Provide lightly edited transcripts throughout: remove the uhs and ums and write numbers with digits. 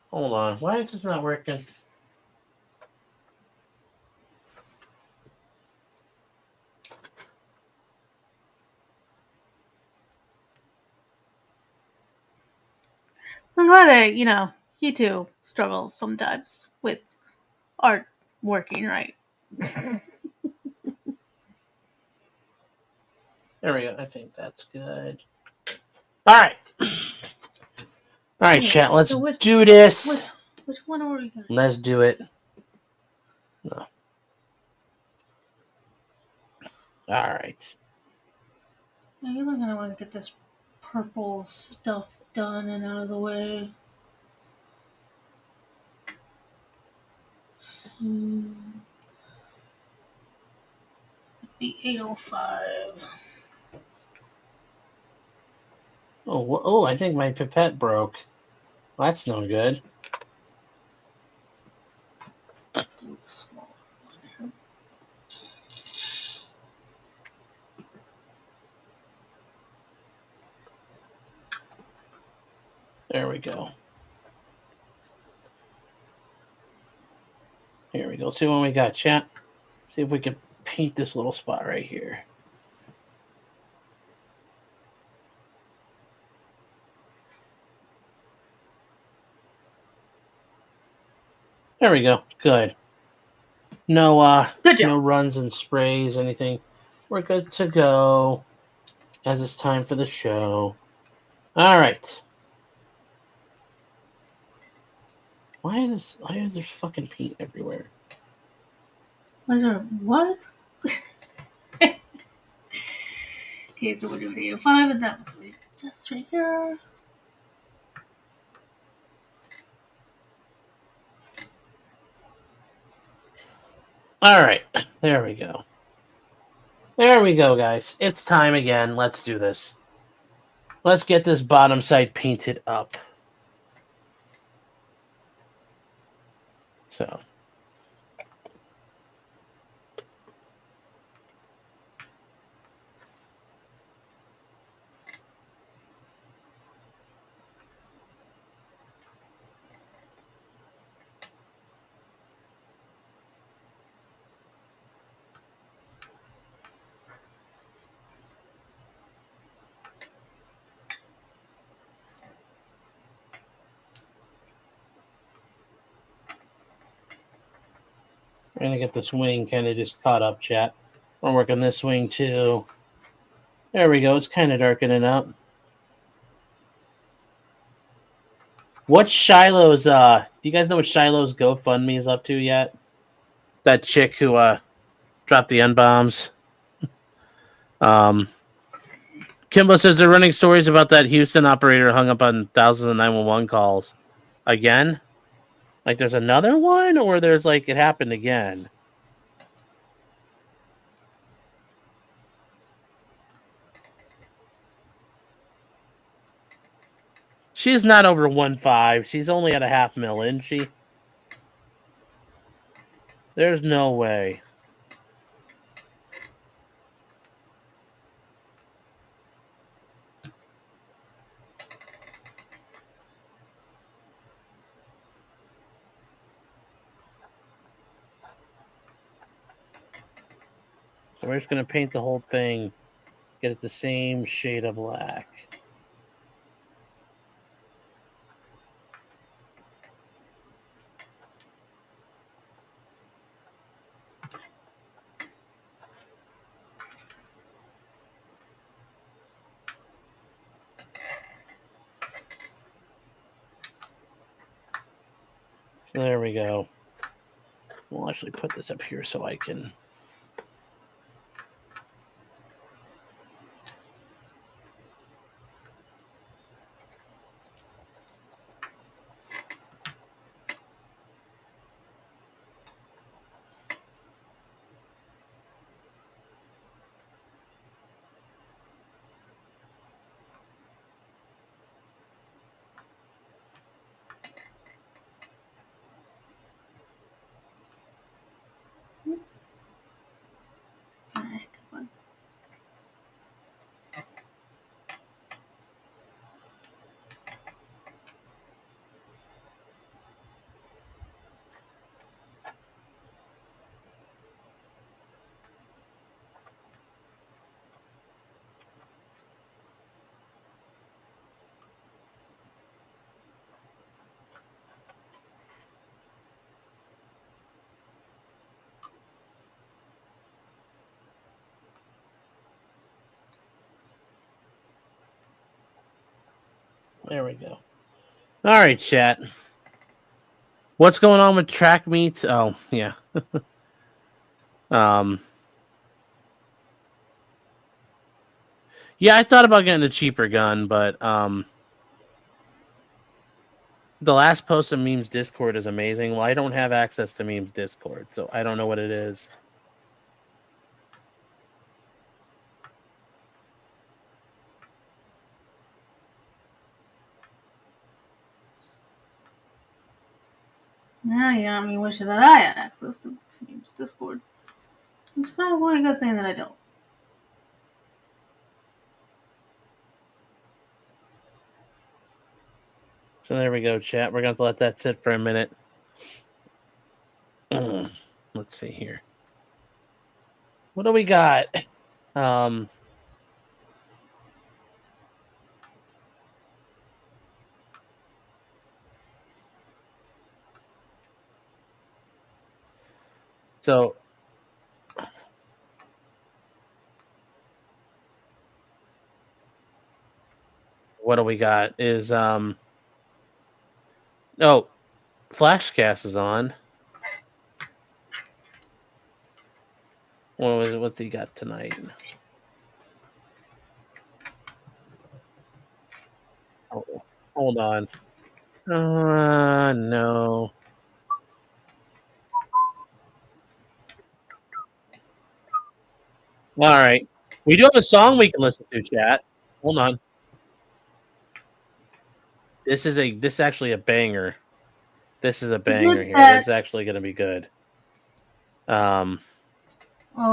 Hold on. Why is this not working? I'm glad that, he too struggles sometimes with art working right. There we go. I think that's good. All right. All right, chat. Let's do this. Which one are we going to Let's do it. No. All right. I feel like I want to get this purple stuff done and out of the way. Be 8:05. Oh, I think my pipette broke. Well, that's no good. There we go. Here we go. See what we got, chat. See if we can paint this little spot right here. There we go. Good. No Good job. No runs and sprays, anything. We're good to go. As it's time for the show. All right. Why is there fucking paint everywhere? Was there what? Okay, so we're doing 8:05, and that was this right here. All right. There we go. There we go, guys. It's time again. Let's do this. Let's get this bottom side painted up. So. We're going to get this wing kind of just caught up, chat. We're working this wing too. There we go. It's kind of darkening up. What's Shiloh's, do you guys know what Shiloh's GoFundMe is up to yet? That chick who, dropped the N-bombs. Kimbo says they're running stories about that Houston operator hung up on thousands of 911 calls. Again? Like there's another one? Or there's like, it happened again? She's not over 1.5. She's only at a $500,000, isn't she? There's no way. So we're just going to paint the whole thing, get it the same shade of black. There we go. We'll actually put this up here so I can... There we go. All right, chat. What's going on with track meets? Oh, yeah. Yeah, I thought about getting a cheaper gun, but the last post of Memes Discord is amazing. Well, I don't have access to Memes Discord, so I don't know what it is. Now you got me wishing that I had access to Memes Discord. It's probably a good thing that I don't. So there we go, chat. We're going to let that sit for a minute. Let's see here. What do we got? So what do we got is Flashcast is on. What's he got tonight? Oh, hold on. No. All right. We do have a song we can listen to, chat. Hold on. This is actually a banger. This is a banger here. This is actually going to be good. Oh,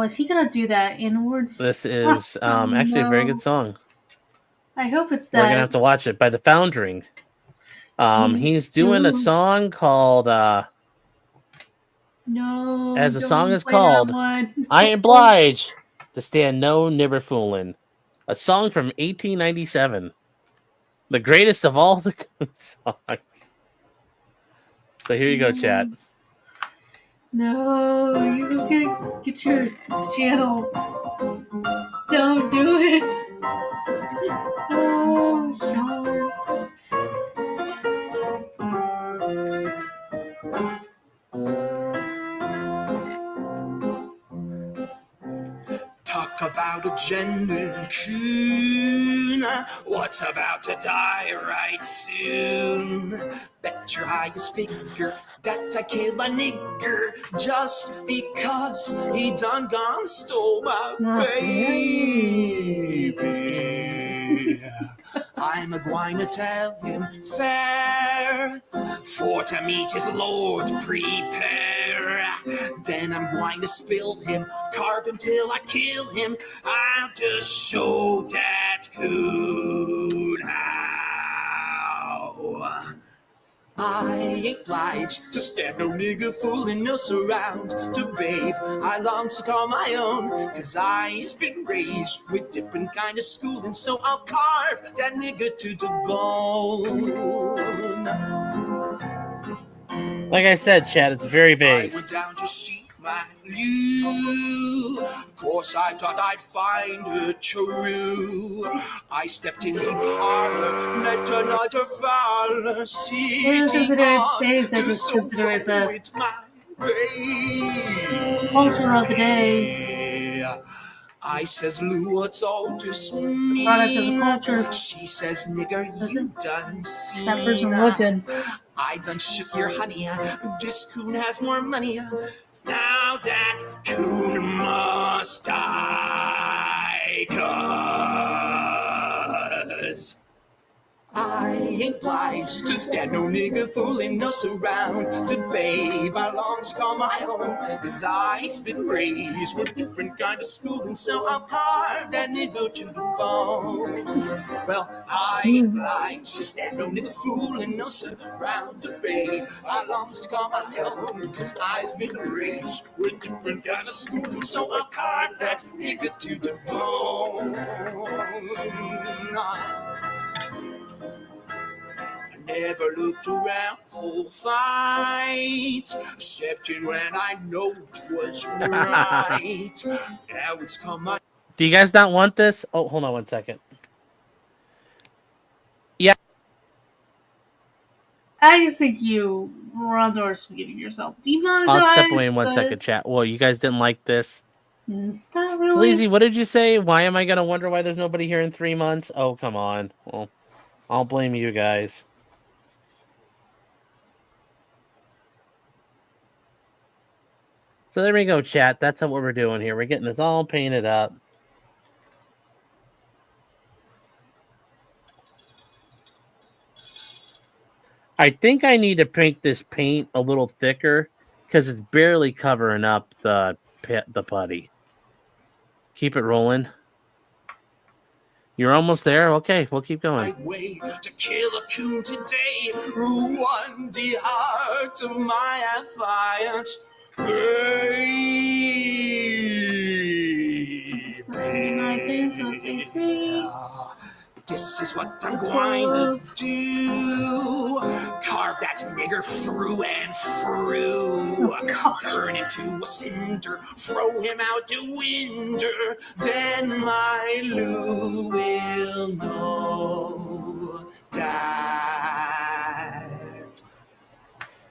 is he gonna do that inwards? This is actually a very good song. I hope it's that. We're gonna have to watch it by The Foundering. He's doing a song called No. as the song is called, I Ain't Obliged to Stand No Nibber Foolin'. A song from 1897. The greatest of all the good songs. So here you go, chat. No, you're gonna get your channel. Don't do it. Oh, Sean. Talk about a genuine coon. What's about to die right soon? Bet your highest figure that I kill a nigger just because he done gone stole my baby. I'm a-gwine to tell him fair, for to meet his lord prepare. Then I'm going to spill him, carve him till I kill him. I'll just show that coon how. I ain't obliged to stand no nigga fooling us around. To babe, I long to call my own, cause I's been raised with different kind of schooling. So I'll carve that nigga to the bone. Like I said, Chad, it's very vague. I went down to see my Lou. Of course, I thought I'd find her true. I stepped in the parlor, met another father, sitting on the sofa with my baby. Culture of the day. I says, Lou, what's all this mean? Product of the culture. She says, nigger, you done seen. That person lived in. I done shook your honey. This coon has more money. Now that coon must die, 'cause I ain't obliged to stand no nigga fooling us around. To babe, I long to call my own, 'cause I's been raised with different kind of schooling. So I'll carve that nigga to the bone. Well, I ain't obliged to stand no nigga fooling us around. To babe, I long to call my own, 'cause I's been raised with different kind of schooling. So I'll carve that nigga to the bone. Never looked around for fight, excepting when I know it was right. Now it's come on. Do you guys not want this? Oh, hold on one second. Yeah. I just think you were underestimating yourself. Demonetize. I'll step away in 1 second, chat. Well, you guys didn't like this. Not really. Sleazy, what did you say? Why am I gonna wonder why there's nobody here in 3 months? Oh, come on. Well, I'll blame you guys. So there we go, chat. That's what we're doing here. We're getting this all painted up. I think I need to paint this paint a little thicker because it's barely covering up the putty. Keep it rolling. You're almost there? Okay, we'll keep going. Way to kill a coon today, won the heart of my affiance. This is what I'm going to do. Carve that nigger through and through. Burn him to a cinder, throw him out the window. Then my Lou will know that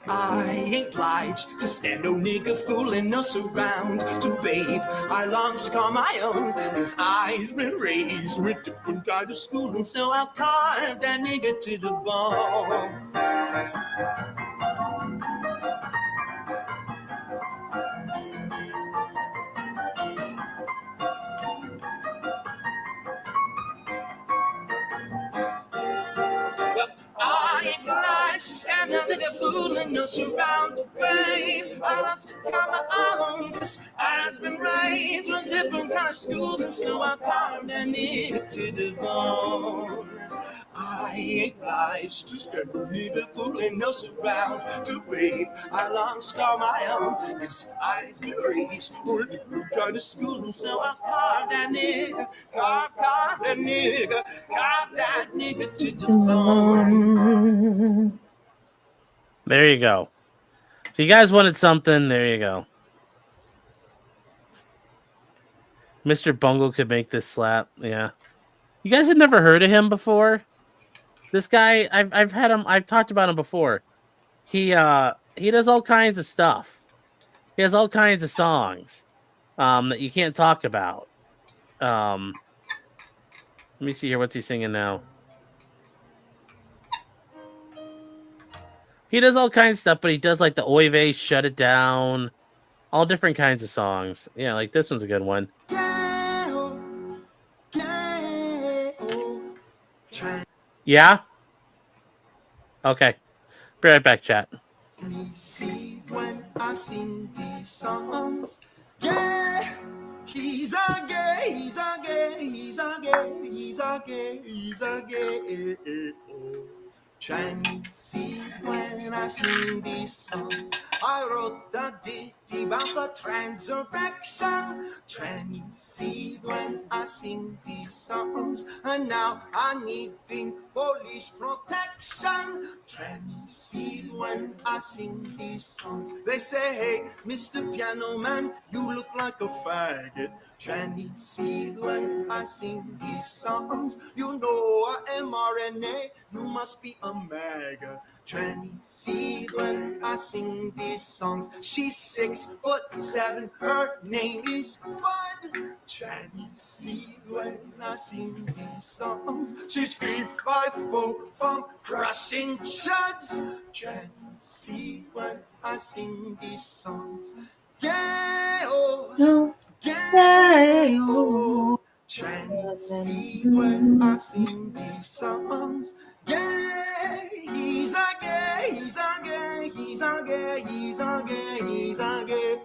I ain't obliged to stand no nigga fooling us around. To babe, I long to call my own, cause I've been raised with different kind of schools, and so I'll carve that nigga to the bone. I ain't obliged to stand no nigga fooling us around, babe. I loves to call my own, cause I've been raised with different kind of school, and so I carve that nigga to the bone. I ain't obliged to stand no nigga fooling us around, to babe. I long to call my own, cause I've been raised with different kind of school, and so I carve that nigga, carve that nigga, carve that nigga to the bone. There you go. If you guys wanted something, there you go. Mr. Bungle could make this slap. Yeah. You guys had never heard of him before? This guy, I've talked about him before. He does all kinds of stuff. He has all kinds of songs that you can't talk about. Let me see here. What's he singing now? He does all kinds of stuff, but he does like the Oy Vey, Shut It Down, all different kinds of songs. Yeah, like this one's a good one. Yeah? Okay. Be right back, chat. Me see when I sing these songs. Yeah, he's a gay, he's a gay, he's a gay, he's a gay, he's a gay. Try me see when I sing these songs. I wrote a ditty about the transurrection. Try me see when I sing these songs. And now I'm needing police protection. Try me see when I sing these songs. They say, hey, Mr. Piano Man, you look like a faggot. Try me see when I sing these songs. You know I am RNA, you must be a MAGA. Try me see when I sing these songs. She's 6'7", her name is Bud. Try me see when I sing these songs. She's 3'5" from crushing chuds. Try me see when I sing these songs. Gay-o, gay-o. Try me see when I sing these songs. Gay, he's a gay, he's a gay, he's a gay, he's a gay, he's a gay.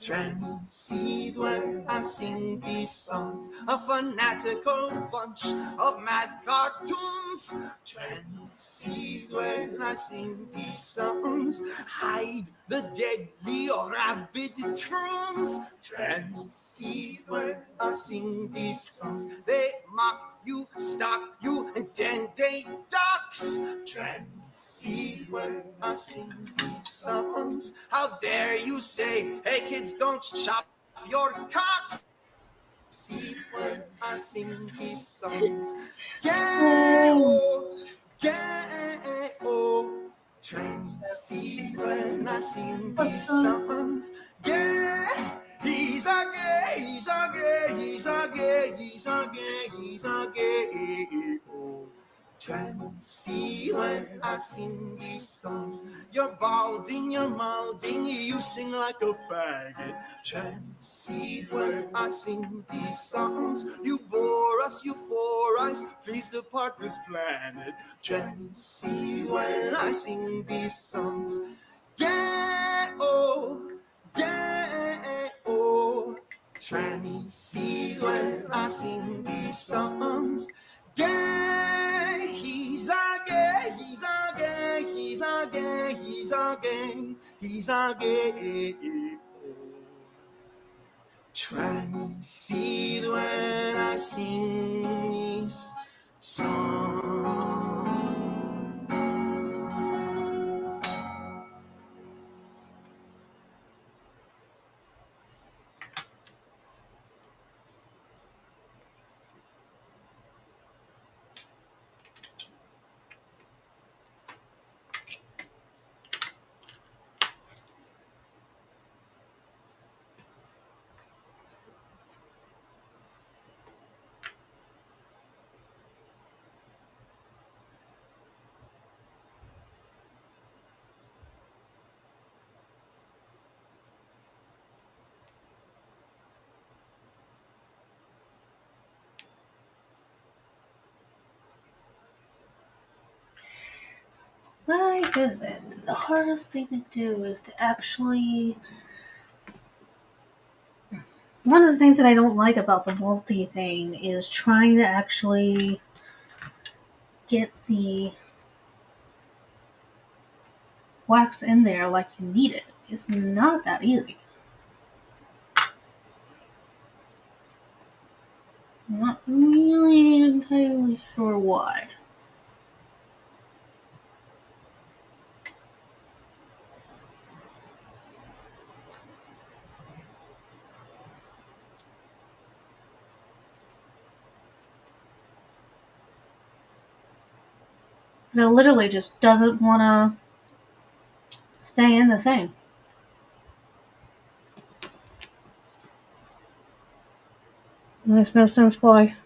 Try me see when I sing these songs. A fanatical bunch of mad cartoons. Try me see when I sing these songs. Hide the deadly rabbit tunes. Try me see when I sing these songs. They mock you, stalk you, and then they ducks. Try me see when I sing these songs. How dare you say, hey kids, don't chop your cocks. See when I sing these songs. Gay-o, gay-o. Try to see when I sing these songs. You're balding, you're mouthing, you sing like a faggot. Try to see when I sing these songs. You bore us, you four eyes, please depart this planet. Try to see when I sing these songs. Yeah, oh, yeah, oh. Try to see when I sing these songs. Gay, he's a gay, he's a gay, he's a gay, he's a gay, he's a gay. Try to see when I sing these songs. Why is it that the hardest thing to do is to actually... One of the things that I don't like about the multi thing is trying to actually get the wax in there like you need it. It's not that easy. I'm not really entirely sure why. But it literally just doesn't want to stay in the thing. Makes no sense why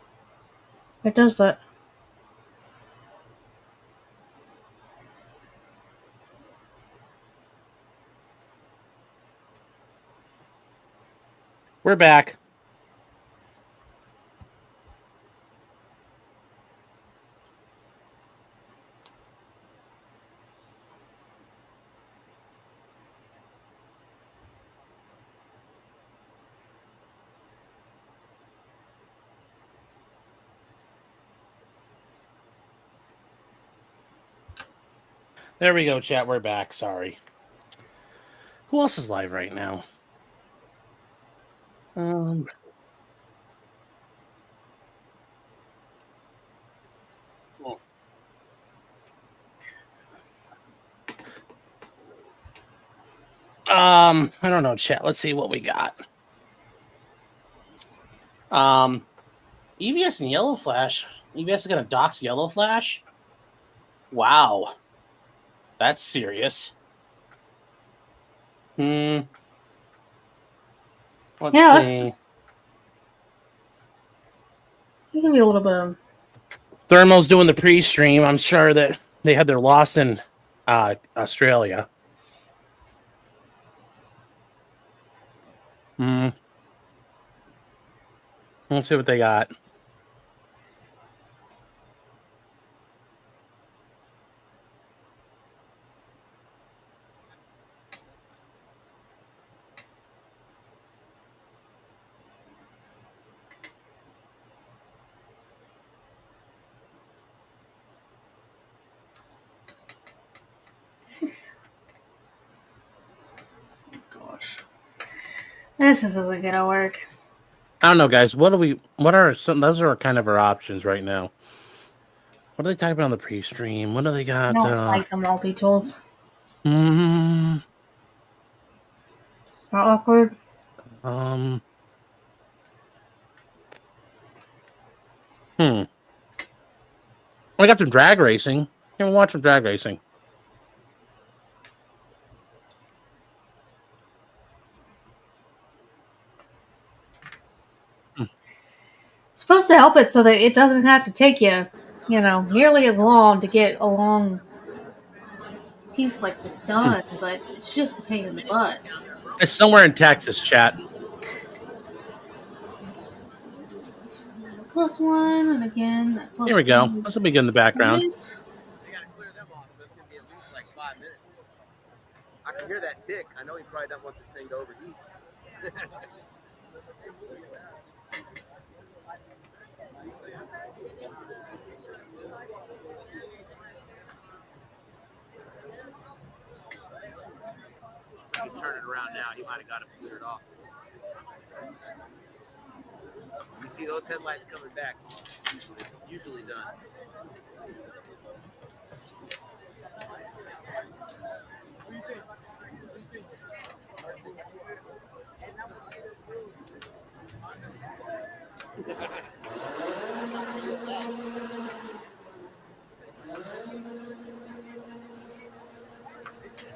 it does that. We're back. There we go, chat. We're back. Sorry. Who else is live right now? I don't know, chat. Let's see what we got. EVS and Yellow Flash. EVS is gonna dox Yellow Flash. Wow, that's serious. Let's see. You can be a little bit of... Thermal's doing the pre-stream. I'm sure that they had their loss in Australia. Let's see what they got. Gosh. This just isn't gonna work. I don't know, guys. What are some? Those are kind of our options right now. What are they talking about on the pre-stream? What do they got? I don't like the multi-tools. Are awkward. I got some drag racing. Can we watch some drag racing? It's supposed to help it so that it doesn't have to take you, nearly as long to get a long piece like this done, but it's just a pain in the butt. It's somewhere in Texas, chat. +1, and again, that +1. Here we go. This will be good in the background. They gotta clear them off, so it's gonna be at least like 5 minutes. I can hear that tick. I know he probably doesn't want this thing to overheat. So he's turning around now. He might have got it cleared off. You see those headlights coming back. Usually done.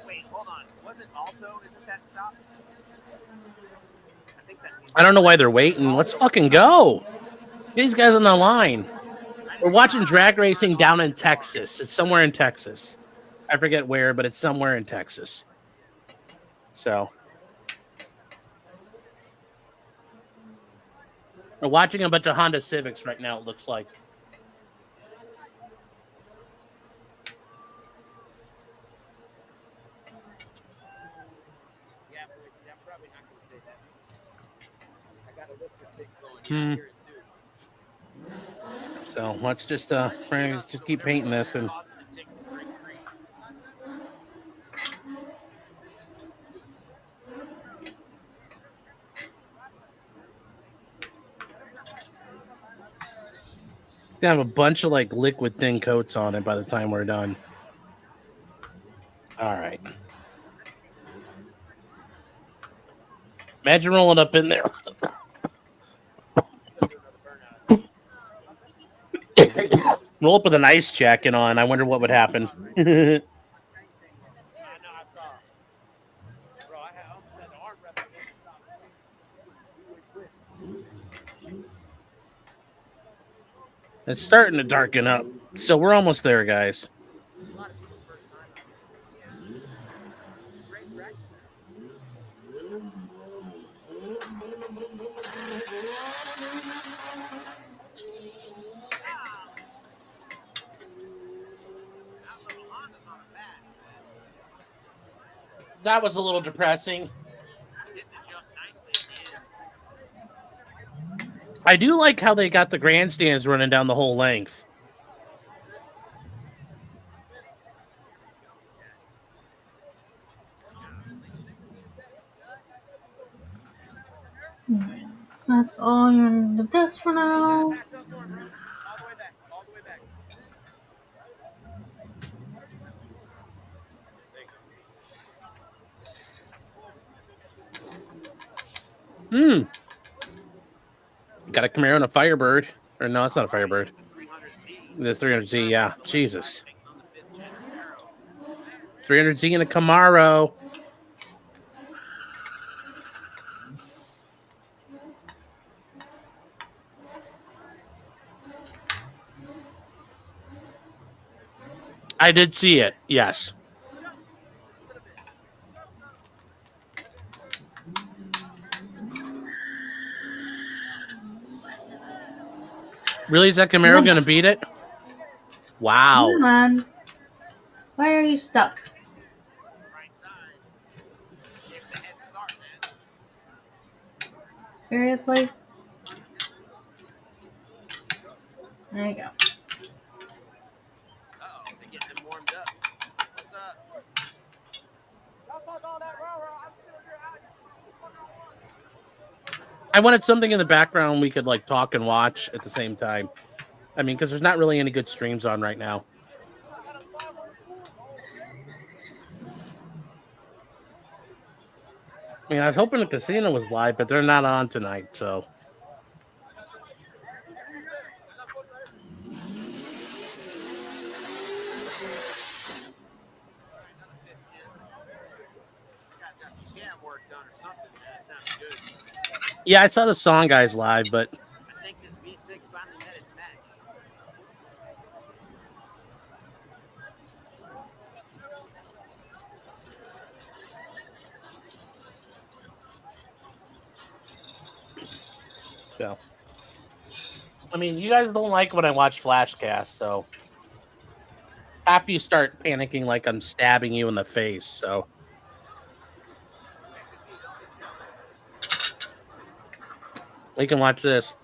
Wait, hold on. Wasn't Alto? Isn't that stop? I think that means I don't know why they're waiting. Let's fucking go. These guys on the line. We're watching drag racing down in Texas. It's somewhere in Texas. I forget where, but it's somewhere in Texas. So we're watching a bunch of Honda Civics right now, it looks like. Yeah, boys, I'm probably not going to say that. I got to look for tick going. Yeah, I hear it too. So let's just keep painting this and Causing the tick to break free. have a bunch of like liquid thin coats on it by the time we're done. All right. Imagine rolling up in there. Roll up with an ice jacket on. I wonder what would happen. I know, I saw. Bro, I almost had the arm wrap. It's starting to darken up. So we're almost there, guys. That was a little depressing. I do like how they got the grandstands running down the whole length. That's all you're into this for now. Got a Camaro and a Firebird. Or no, it's not a Firebird. This 300Z, yeah. Jesus. 300Z and a Camaro. I did see it, yes. Really, is that Camaro going to beat it? Wow. Come on. Why are you stuck? Seriously? There you go. Uh-oh, they're getting them warmed up. What's up? Don't fuck all that railroad. I'm still here. I wanted something in the background we could like talk and watch at the same time. I mean, because there's not really any good streams on right now. I mean, I was hoping the casino was live, but they're not on tonight, so. Yeah, I saw the Song Guys live, but I think this V6 I mean, you guys don't like when I watch Flashcast, so after you start panicking like I'm stabbing you in the face, so we can watch this.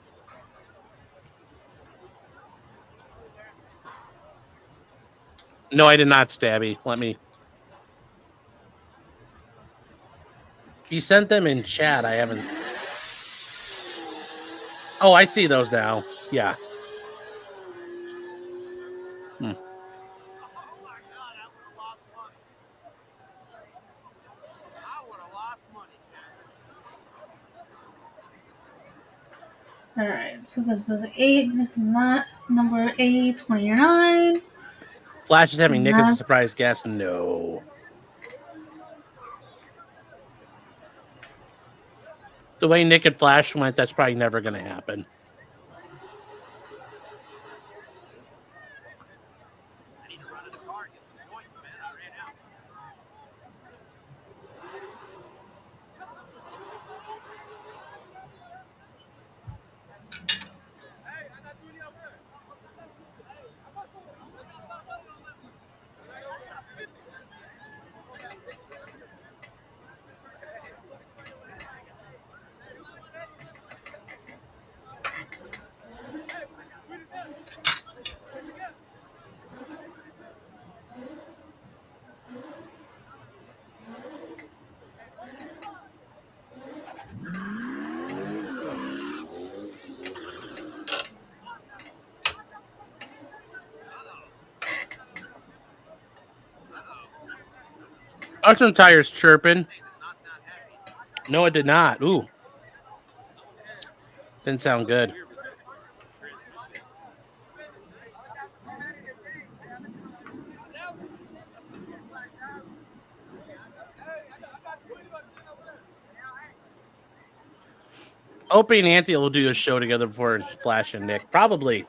No, I did not stab you. Let me. You sent them in chat. I haven't. Oh, I see those now. Yeah. Hmm. Alright, so this is 8. This is not number 829. Flash is having Nick as a Not- surprise guest. No. The way Nick and Flash went, that's probably never going to happen. Auction tires chirping. No, it did not. Ooh. Didn't sound good. Opie and Anthony will do a show together before Flash and Nick. Probably.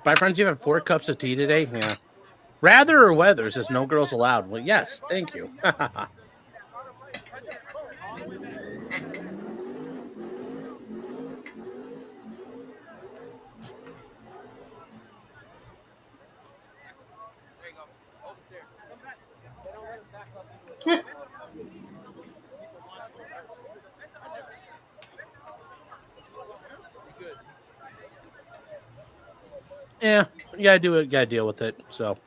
My friends, you have 4 cups of tea today? Yeah. Rather or weather says no girls allowed. Well, yes, thank you. Yeah, you gotta do it, gotta deal with it. So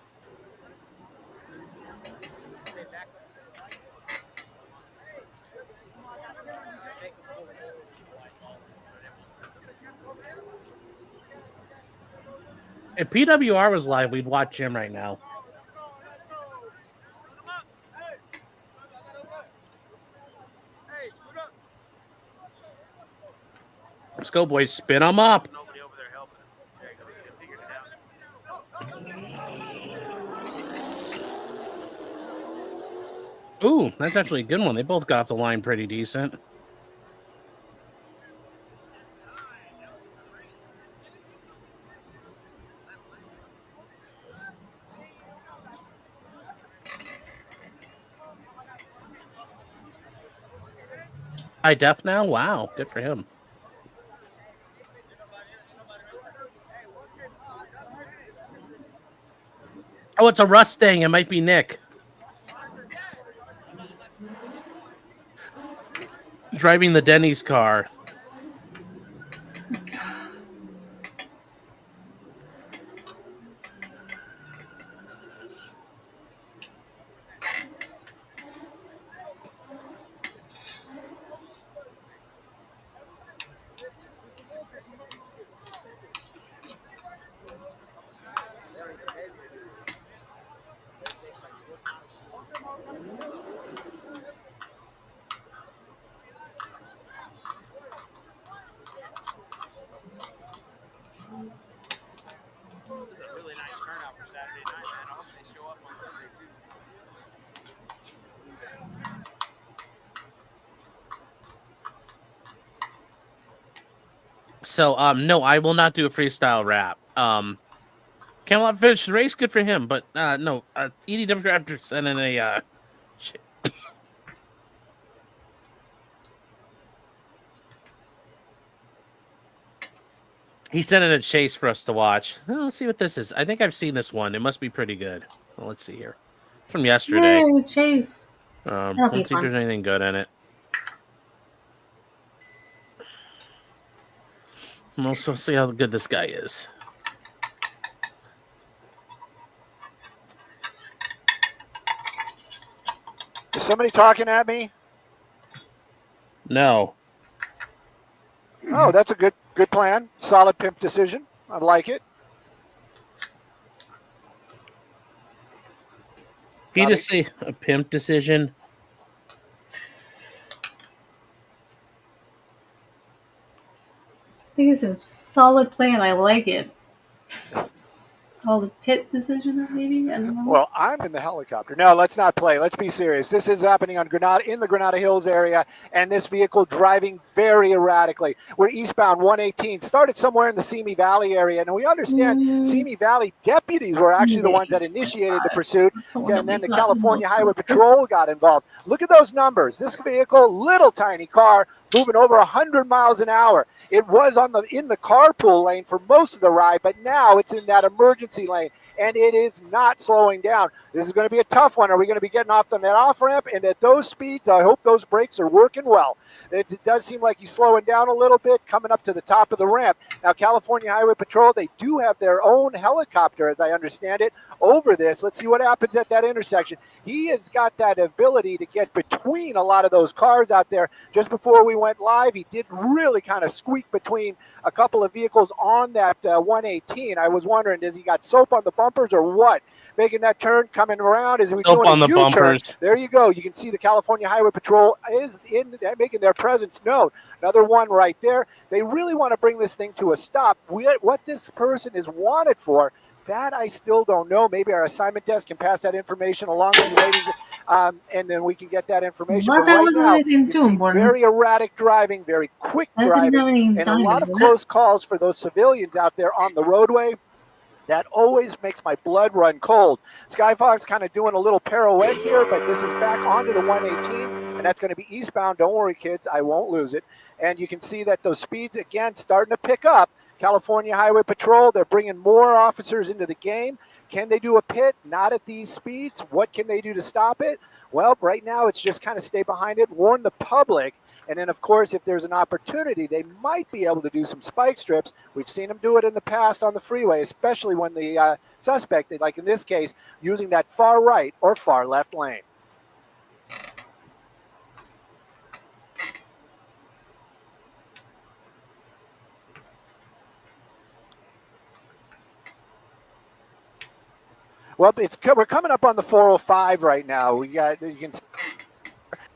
if PWR was live, we'd watch him right now. Let's go, boys. Spin them up. Ooh, that's actually a good one. They both got off the line pretty decent. High def now? Wow, good for him. Oh, it's a Mustang. It might be Nick. Driving the Denny's car. So, no, I will not do a freestyle rap. Camelot finished the race. Good for him. But no, EDW Raptor sent in a shit. He sent in a chase for us to watch. Oh, let's see what this is. I think I've seen this one. It must be pretty good. Well, let's see here. It's from yesterday. Yay, Chase. That'll be Let's see if fun. there's anything good in it. We'll also see how good this guy is. Is somebody talking at me? No. Oh, that's a good plan. Solid pimp decision. I like it. He just say a pimp decision. I think it's a solid plan. I like it. Solid pit decision, maybe? I don't know. Well, I'm in the helicopter. No, let's not play. Let's be serious. This is happening on in the Granada Hills area, and this vehicle driving very erratically. We're eastbound 118, started somewhere in the Simi Valley area, and we understand Simi Valley deputies were actually the ones that initiated the pursuit, and then the California Highway Patrol got involved. Look at those numbers. This vehicle, little tiny car, moving over 100 miles an hour. It was in the carpool lane for most of the ride, but now it's in that emergency lane, and it is not slowing down. This is going to be a tough one. Are we going to be getting off on that off-ramp? And at those speeds, I hope those brakes are working well. It does seem like he's slowing down a little bit, coming up to the top of the ramp. Now, California Highway Patrol, they do have their own helicopter, as I understand it, over this. Let's see what happens at that intersection. He has got that ability to get between a lot of those cars out there. Just before we went live, he did really kind of squeak between a couple of vehicles on that 118. I was wondering, has he got soap on the bumpers or what? Making that turn, coming around, is he Soap doing on a the U-turn? bumpers. There you go. You can see the California Highway Patrol is making their presence known. Another one right there. They really want to bring this thing to a stop. What this person is wanted for, that I still don't know. Maybe our assignment desk can pass that information along to you ladies, and then we can get that information. What But that right was now, anything you too see important. very erratic driving, very quick I didn't have driving, any and a lot of diamonds in close calls for those civilians out there on the roadway. That always makes my blood run cold. Skyfox kind of doing a little pirouette here, but this is back onto the 118, and that's going to be eastbound. Don't worry, kids. I won't lose it. And you can see that those speeds, again, starting to pick up. California Highway Patrol, they're bringing more officers into the game. Can they do a pit? Not at these speeds. What can they do to stop it? Well, right now it's just kind of stay behind it, warn the public. And then, of course, if there's an opportunity, they might be able to do some spike strips. We've seen them do it in the past on the freeway, especially when the suspect, like in this case, using that far right or far left lane. Well, we're coming up on the 405 right now. You can see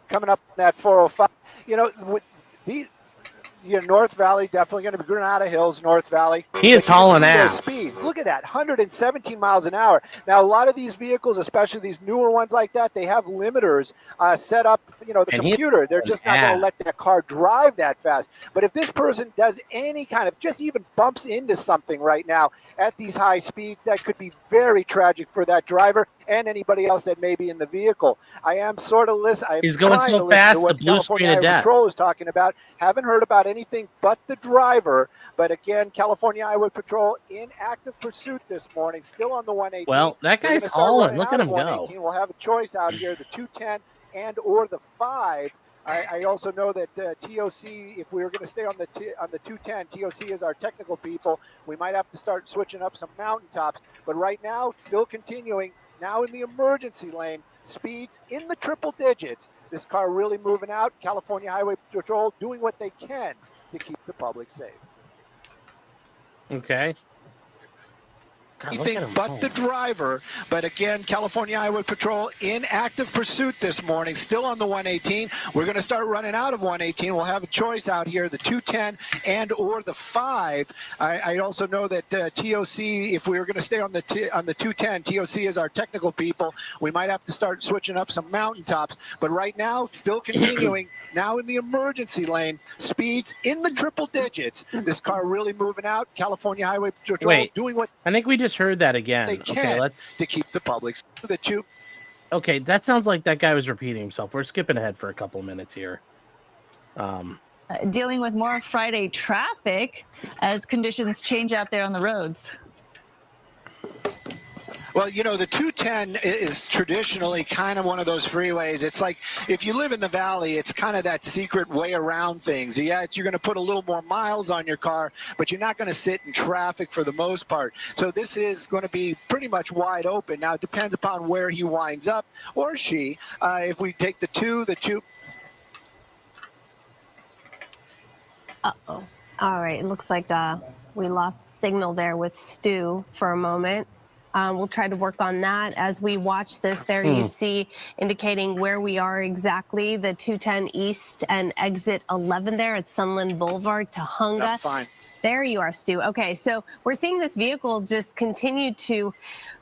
coming up on that 405. You know, with North Valley, definitely going to be Granada Hills, North Valley. He is hauling ass. Speeds. Look at that, 117 miles an hour. Now, a lot of these vehicles, especially these newer ones like that, they have limiters set up, the computer. They're just not going to let that car drive that fast. But if this person does any kind of, just even bumps into something right now at these high speeds, that could be very tragic for that driver and anybody else that may be in the vehicle. I am sort of listening. He's going so fast, the blue screen of death. Patrol is talking about. Haven't heard about anything but the driver. But again, California Highway Patrol in active pursuit this morning, still on the 118. Well, that guy's hauling. Look at him go. We'll have a choice out here, the 210 and or the 5. I also know that TOC, if we were going to stay on the 210, TOC is our technical people. We might have to start switching up some mountaintops. But right now, still continuing. Now in the emergency lane, speeds in the triple digits. This car really moving out. California Highway Patrol doing what they can to keep the public safe. Okay. God, look anything at him but go. the driver. But again, California Highway Patrol in active pursuit this morning, still on the 118. We're going to start running out of 118. We'll have a choice out here, the 210 and or the 5. I also know that TOC, if we were going to stay on the 210, TOC is our technical people. We might have to start switching up some mountaintops. But right now, still continuing. Now in the emergency lane, speeds in the triple digits. This car really moving out. California Highway Patrol Wait. doing what I think we just heard that again. they Okay, can let's. to keep the public. The two. Okay, that sounds like that guy was repeating himself. We're skipping ahead for a couple of minutes here. Dealing with more Friday traffic as conditions change out there on the roads. Well, you know, the 210 is traditionally kind of one of those freeways. It's like if you live in the valley, it's kind of that secret way around things. Yeah, you're going to put a little more miles on your car, but you're not going to sit in traffic for the most part. So this is going to be pretty much wide open. Now, it depends upon where he winds up or she. If we take the two. Uh-oh. All right, it looks like we lost signal there with Stu for a moment. We'll try to work on that as we watch this. There you see indicating where we are exactly, the 210 East and exit 11 there at Sunland Boulevard, Tahunga. That's fine. There you are, Stu. Okay, so we're seeing this vehicle just continue to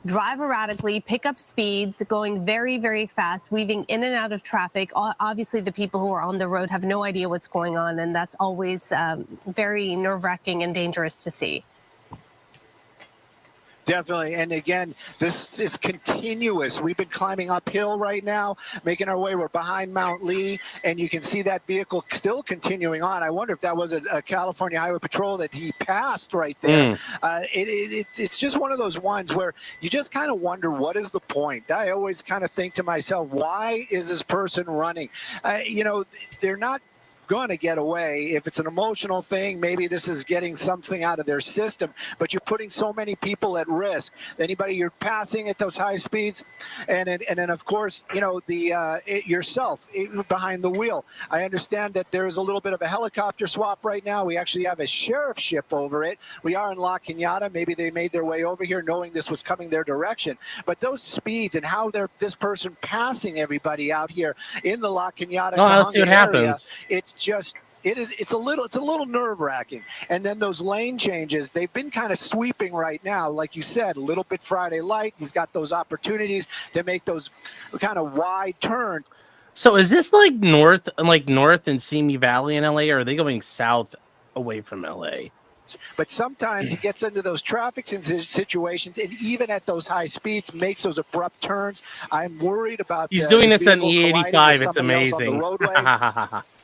drive erratically, pick up speeds, going very, very fast, weaving in and out of traffic. Obviously, the people who are on the road have no idea what's going on, and that's always very nerve-wracking and dangerous to see. Definitely. And again, this is continuous. We've been climbing uphill right now, making our way. We're behind Mount Lee, and you can see that vehicle still continuing on. I wonder if that was a California Highway Patrol that he passed right there. It's just one of those ones where you just kind of wonder, what is the point? I always kind of think to myself, why is this person running? You know, they're not going to get away. If it's an emotional thing, maybe this is getting something out of their system, but you're putting so many people at risk. Anybody you're passing at those high speeds, and then of course, you know, yourself behind the wheel. I understand that there is a little bit of a helicopter swap right now. We actually have a sheriff's ship over it. We are in La Cañada. Maybe they made their way over here knowing this was coming their direction. But those speeds and how this person passing everybody out here in the La Cañada, let's see what happens. It's a little nerve-wracking. And then those lane changes, they've been kind of sweeping right now. Like you said, a little bit Friday light. He's got those opportunities to make those kind of wide turns. So is this like north in Simi Valley in LA, or are they going south away from LA? But sometimes he gets into those traffic situations, and even at those high speeds, makes those abrupt turns. I'm worried about. He's doing this on E85. It's amazing.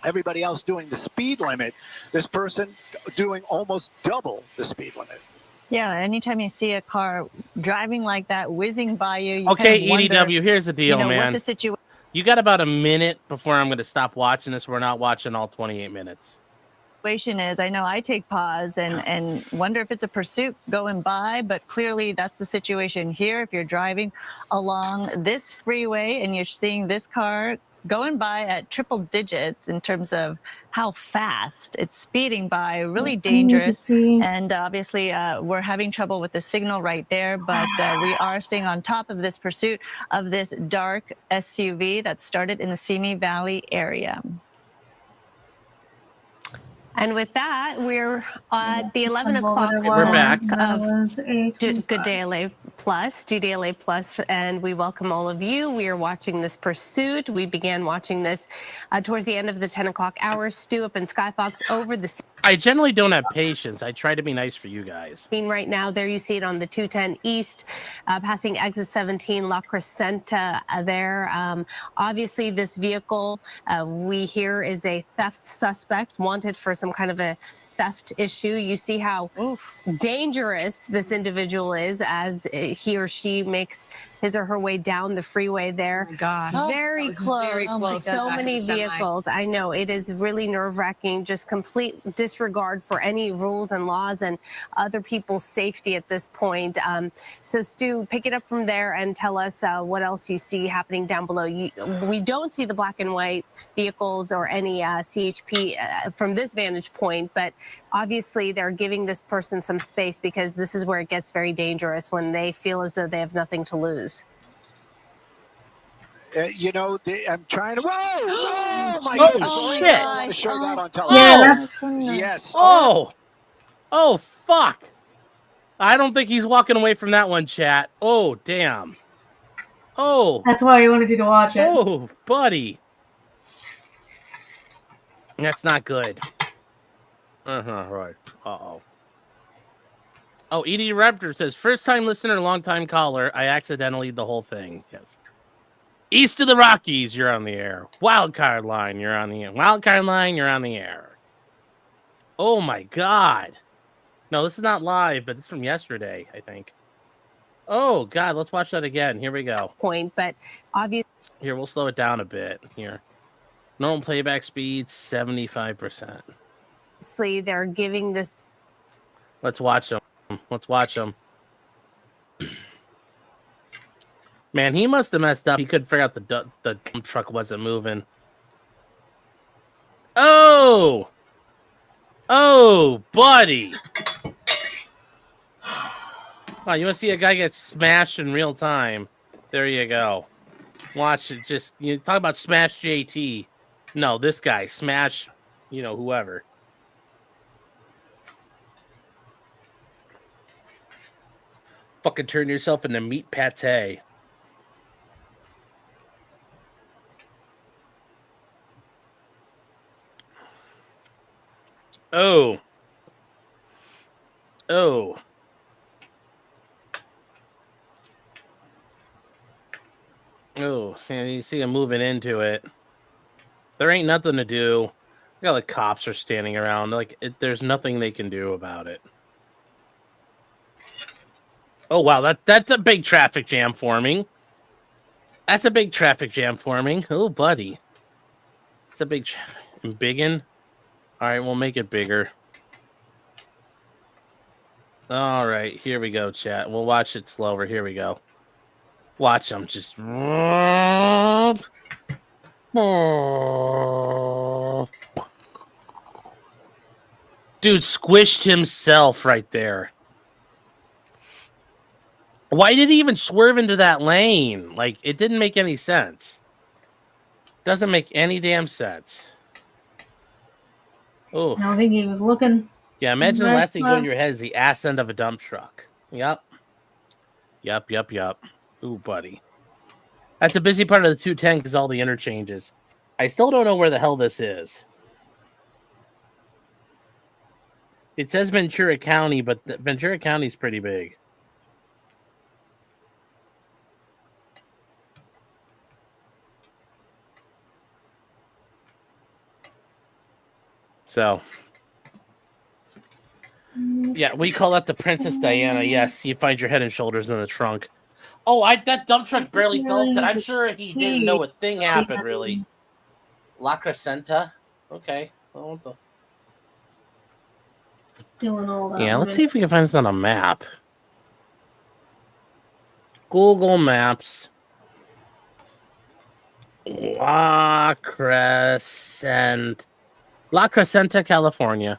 Everybody else doing the speed limit. This person doing almost double the speed limit. Yeah, anytime you see a car driving like that, whizzing by you, okay, kind of EDW, here's the deal, man. What the situation. You got about a minute before I'm going to stop watching this. We're not watching all 28 minutes. Is I know I take pause and wonder if it's a pursuit going by, but clearly that's the situation here. If you're driving along this freeway and you're seeing this car going by at triple digits in terms of how fast it's speeding by, really dangerous. And obviously we're having trouble with the signal right there, but we are staying on top of this pursuit of this dark SUV that started in the Simi Valley area. And with that, we're at the 11 o'clock We're back. of Good Day LA Plus, GDLA Plus, and we welcome all of you. We are watching this pursuit. We began watching this towards the end of the 10 o'clock hour. Stu up in Skyfox over the I generally don't have patience. I try to be nice for you guys. right now. There you see it on the 210 East, passing exit 17, La Crescenta there. Obviously, this vehicle we hear is a theft suspect, wanted for some kind of a theft issue. You see how dangerous this individual is as he or she makes his or her way down the freeway there. Very close to so many vehicles. I know it is really nerve-wracking, just complete disregard for any rules and laws and other people's safety at this point. So Stu, pick it up from there and tell us what else you see happening down below. We don't see the black and white vehicles or any CHP from this vantage point, but obviously they're giving this person some some space, because this is where it gets very dangerous when they feel as though they have nothing to lose. I'm trying to. Whoa! Oh my Oh, goodness! shit. I want to show that on television. Yeah, Oh. that's Yes. Oh, fuck. I don't think he's walking away from that one, chat. Oh, damn. Oh, that's why I wanted you to watch it. oh, buddy. That's not good. Right. Uh-oh. Oh, ED Raptor says, first time listener, long time caller. I accidentally the whole thing. Yes. East of the Rockies, you're on the air. Wildcard line, you're on the air. Wildcard line, you're on the air. Oh my God. No, this is not live, but this is from yesterday, I think. Oh God, let's watch that again. Here we go. Point, but obviously. Here, we'll slow it down a bit. Here. Normal playback speed, 75%. They're giving this. Let's watch them. Let's watch them. Man, he must have messed up. He couldn't figure out the dump truck wasn't moving. Oh! Oh, buddy! Wow, you want to see a guy get smashed in real time? There you go. Watch it. Just talk about smash JT. No, this guy smash. Whoever. Fucking turn yourself into meat pate. Oh. Oh. Oh, and you see him moving into it. There ain't nothing to do. Look how the cops are standing around. There's nothing they can do about it. Oh, wow. That's a big traffic jam forming. That's a big traffic jam forming. Oh, buddy. It's a big traffic. Biggin? All right, we'll make it bigger. All right, here we go, chat. We'll watch it slower. Here we go. Watch them just. Dude squished himself right there. Why did he even swerve into that lane? It didn't make any sense. Doesn't make any damn sense. Oh. I think he was looking. Yeah, imagine the last thing going to your head is the ass end of a dump truck. Yep. Ooh, buddy. That's a busy part of the 210 because all the interchanges. I still don't know where the hell this is. It says Ventura County, but Ventura County is pretty big. So, yeah, we call that the Princess Diana. Yes, you find your head and shoulders in the trunk. Oh, that dump truck barely felt it. I'm sure he didn't know a thing happened, really. La Crescenta? Okay. Doing all that. Yeah, let's see if we can find this on a map. Google Maps. La Crescenta, California.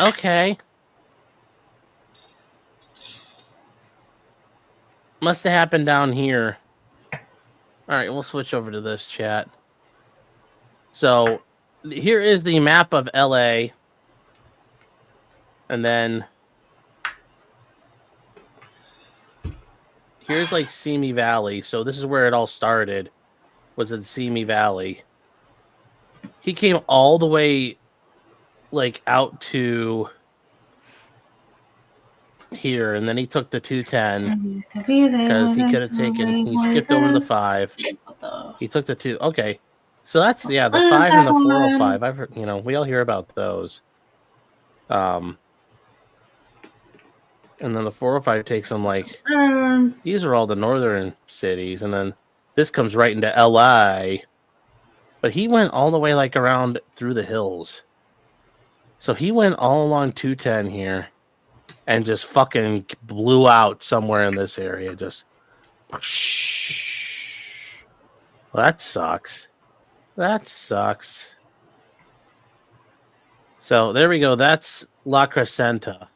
Okay. Must have happened down here. All right, we'll switch over to this chat. So, here is the map of LA. And then here's Simi Valley. So this is where it all started. Was in Simi Valley. He came all the way out to here, and then he took the 210 because he could have taken. He skipped over the 5. He took the 2. Okay, so that's the 5 and the 405. I've heard, we all hear about those. And then the 405 takes him these are all the northern cities, and then this comes right into LA. But he went all the way around through the hills. So he went all along 210 here and just fucking blew out somewhere in this area. Just well, that sucks. That sucks. So there we go. That's La Crescenta.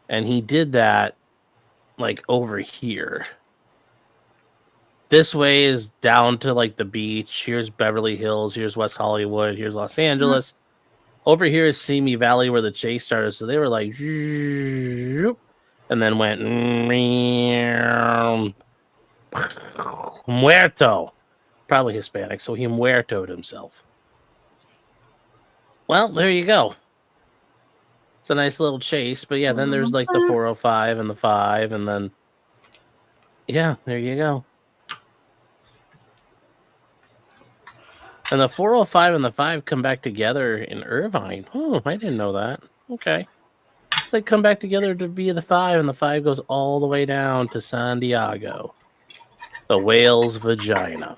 And he did that like over here. This way is down to like the beach. Here's Beverly Hills. Here's West Hollywood. Here's Los Angeles. Over here is Simi Valley where the chase started. So they were like, and then went muerto. Probably Hispanic, so he muertoed himself. Well, there you go. It's a nice little chase, but yeah, then there's like the 405 and the 5, and then yeah, there you go. And the 405 and the 5 come back together in Irvine. Oh, I didn't know that. Okay. They come back together to be the 5, and the 5 goes all the way down to San Diego. The whale's vagina.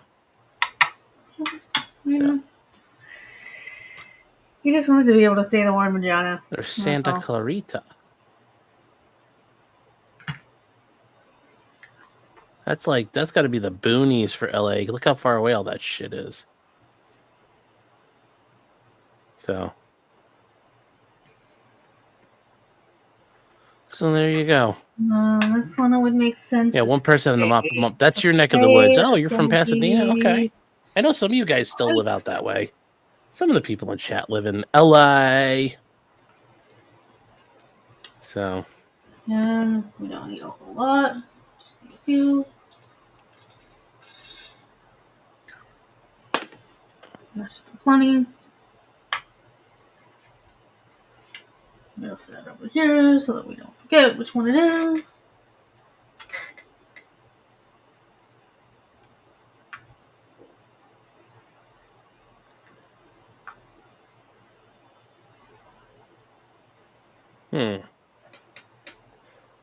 So. You just wanted to be able to say the word vagina. There's Santa Clarita. That's got to be the boonies for LA. Look how far away all that shit is. So there you go. That's one that would make sense. Yeah, one person in the mop. That's your neck of the woods. Oh, you're from Pasadena? Okay. I know some of you guys still live out that way. Some of the people in chat live in LA. So. And we don't need a whole lot. Just need a few. That's plenty. We'll set that over here so that we don't forget which one it is.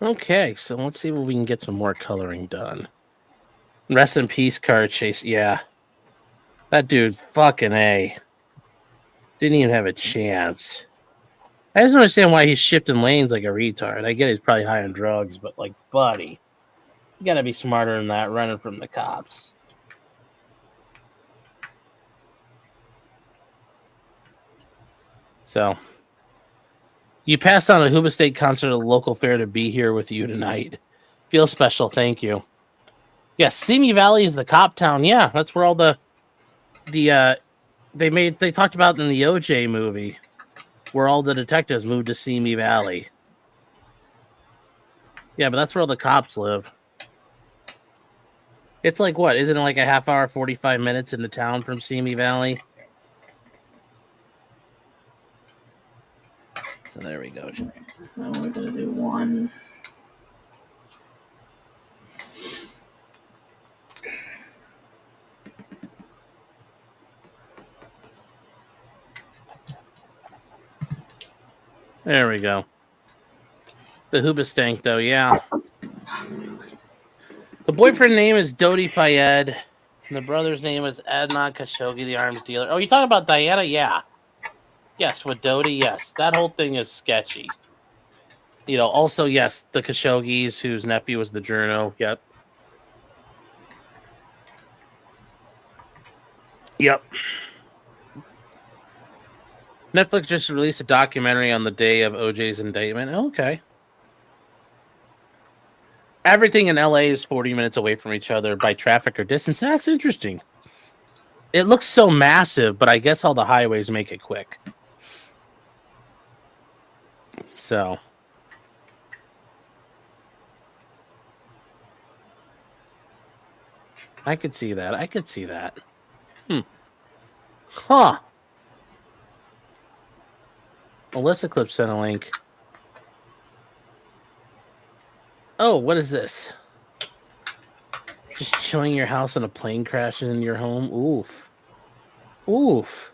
Okay, so let's see if we can get some more coloring done. Rest in peace, car chase. Yeah. That dude, fucking A. Didn't even have a chance. I just don't understand why he's shifting lanes like a retard. I get he's probably high on drugs, but like, buddy, you gotta be smarter than that running from the cops. So, you passed on a Huba State concert at a local fair to be here with you tonight. Feel special, thank you. Yeah, Simi Valley is the cop town. Yeah, that's where all they talked about in the OJ movie, where all the detectives moved to Simi Valley. Yeah, but that's where all the cops live. It's like what? Isn't it like a half hour, 45 minutes into town from Simi Valley? So there we go. So we're going to do one. There we go. The Hoobastank, though, yeah. The boyfriend name is Dodi Fayed. And the brother's name is Adnan Khashoggi, the arms dealer. Oh, you talking about Diana? Yeah. Yes, with Dodi, yes. That whole thing is sketchy. You know, also, yes, the Khashoggis, whose nephew was the journo. Yep. Yep. Netflix just released a documentary on the day of OJ's indictment. Okay. Everything in LA is 40 minutes away from each other by traffic or distance. That's interesting. It looks so massive, but I guess all the highways make it quick. So. I could see that. I could see that. Huh. Melissa Clip sent a link. Oh, what is this? Just chilling in your house and a plane crashes into your home? Oof. Oof.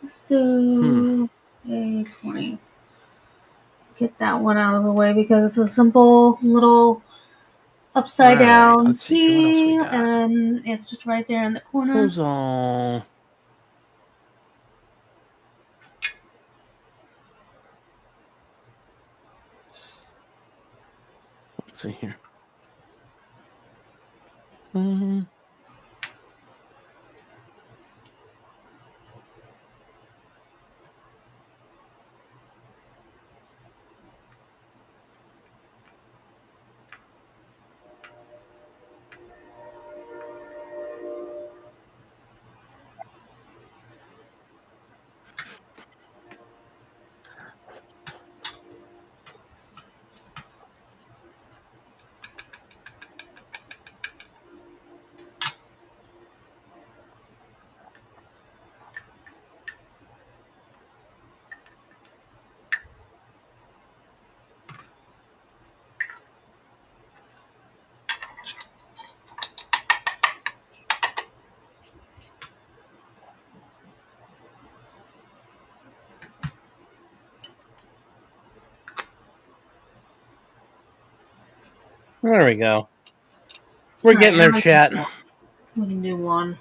Let's do a 20. Get that one out of the way because it's a simple little upside down T, and it's just right there in the corner. Who's all? Let's see here. There we go. We're Alright, getting there, now chat. We can do one.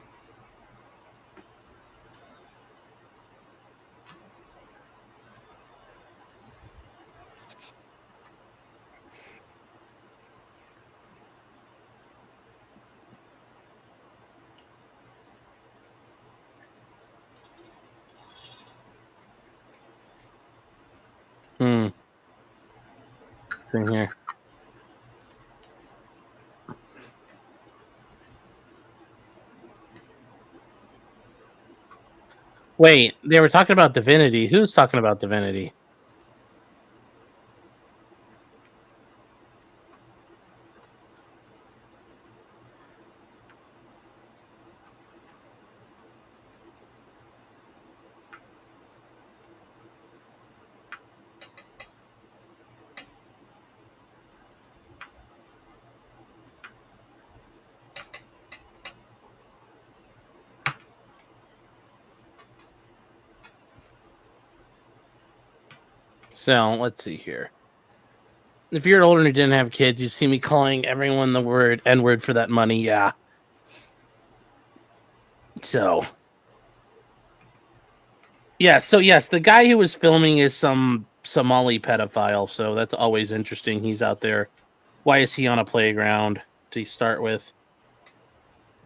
Thing here. Wait, they were talking about Divinity. Who's talking about Divinity? So, let's see here. If you're older and you didn't have kids, you see me calling everyone the word N-word for that money, yeah. So. Yeah, so yes, the guy who was filming is some Somali pedophile, so that's always interesting. He's out there. Why is he on a playground to start with?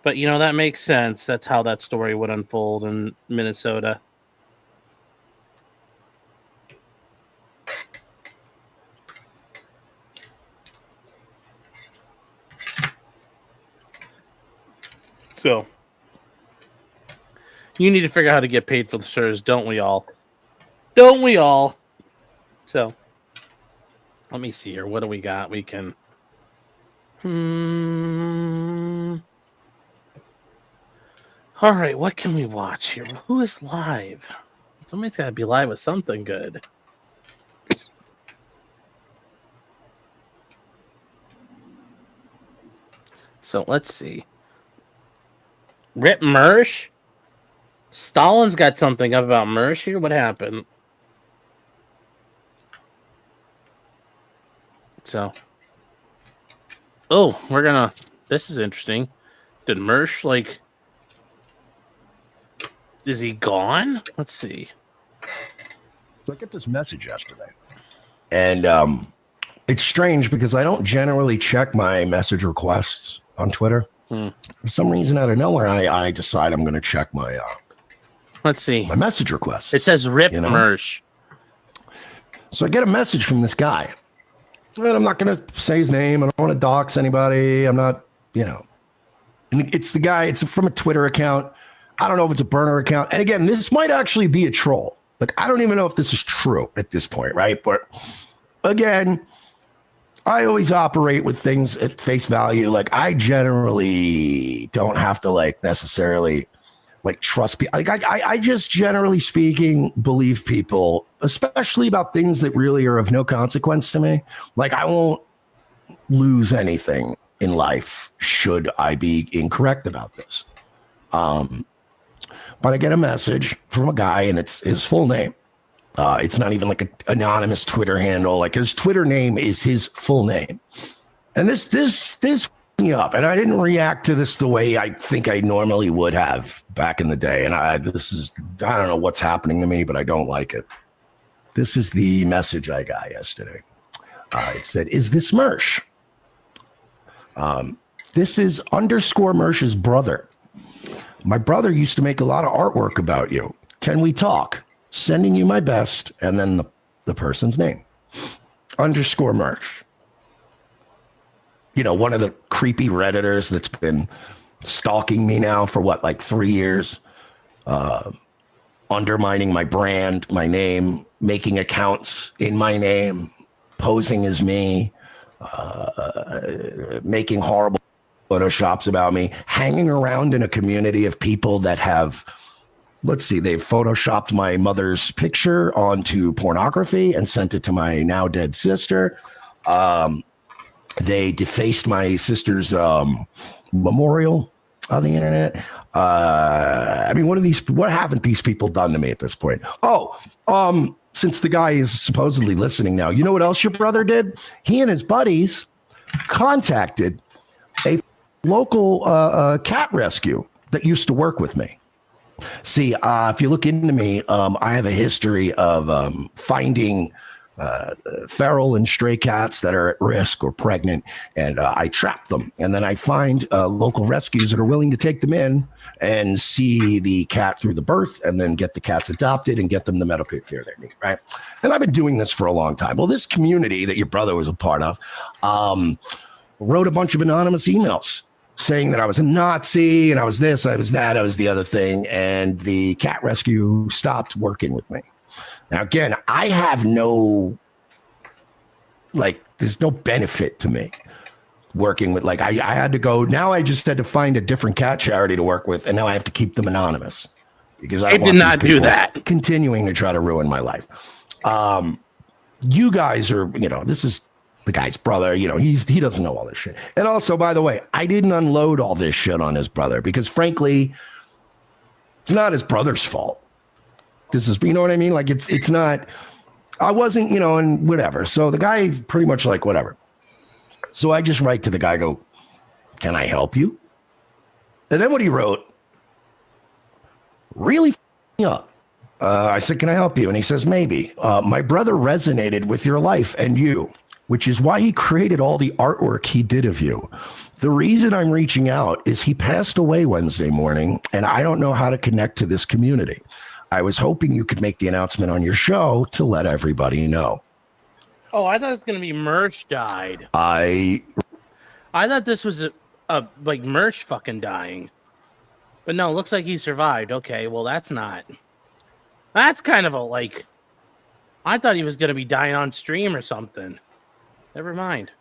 But, you know, that makes sense. That's how that story would unfold in Minnesota. So, you need to figure out how to get paid for the service, don't we all? Don't we all? So, let me see here. What do we got? We can... All right, what can we watch here? Who is live? Somebody's got to be live with something good. So, let's see. Rip Mersh? Stalin's got something up about Mersh here. What happened? So. Oh, we're gonna... This is interesting. Did Mersh, like... Is he gone? Let's see. So I get this message yesterday. And it's strange because I don't generally check my message requests on Twitter. For some reason out of nowhere, I decide I'm going to check my... Let's see. My message requests. It says Rip Mersh. So I get a message from this guy. And I'm not going to say his name. I don't want to dox anybody. I'm not, you know. And it's the guy. It's from a Twitter account. I don't know if it's a burner account. And again, this might actually be a troll. Like, I don't even know if this is true at this point, right? But again, I always operate with things at face value. Like, I generally don't have to, like, necessarily, like, trust people. Like, I just, generally speaking, believe people, especially about things that really are of no consequence to me. Like, I won't lose anything in life should I be incorrect about this. But I get a message from a guy, and it's his full name. It's not even like an anonymous Twitter handle. Like, his Twitter name is his full name. And this me up. And I didn't react to this the way I think I normally would have back in the day. And I don't know what's happening to me, but I don't like it. This is the message I got yesterday. It said, "Is this Mersh? This is _ Mersh's brother. My brother used to make a lot of artwork about you. Can we talk? Sending you my best," and then the person's name. _ Mersh. You know, one of the creepy Redditors that's been stalking me now for what, like 3 years, undermining my brand, my name, making accounts in my name, posing as me, making horrible photoshops about me, hanging around in a community of people that have, let's see, they've photoshopped my mother's picture onto pornography and sent it to my now dead sister. They defaced my sister's memorial on the internet. I mean, what haven't these people done to me at this point? Since the guy is supposedly listening now, you know what else your brother did? He and his buddies contacted a local cat rescue that used to work with me. See, if you look into me, I have a history of finding feral and stray cats that are at risk or pregnant, and I trap them. And then I find local rescues that are willing to take them in and see the cat through the birth, and then get the cats adopted and get them the medical care they need, right? And I've been doing this for a long time. Well, this community that your brother was a part of wrote a bunch of anonymous emails saying that I was a Nazi and I was this, I was that, I was the other thing. And the cat rescue stopped working with me. Now, again, I have no, there's no benefit to me working with, I had to go, now I just had to find a different cat charity to work with. And now I have to keep them anonymous because I did not do that. Continuing to try to ruin my life. You guys are, this is the guy's brother, he doesn't know all this shit. And also, by the way, I didn't unload all this shit on his brother because frankly, it's not his brother's fault. This is, you know what I mean? It's not, I wasn't, and whatever. So the guy's pretty much like, whatever. So I just write to the guy, go, can I help you? And then what he wrote really me up. I said, can I help you? And he says, maybe. My brother resonated with your life and you, which is why he created all the artwork he did of you. The reason I'm reaching out is he passed away Wednesday morning, and I don't know how to connect to this community. I was hoping you could make the announcement on your show to let everybody know. Oh, I thought it was going to be Merch died. I thought this was a Merch fucking dying. But no, it looks like he survived. Okay, well, that's kind of I thought he was going to be dying on stream or something. Never mind.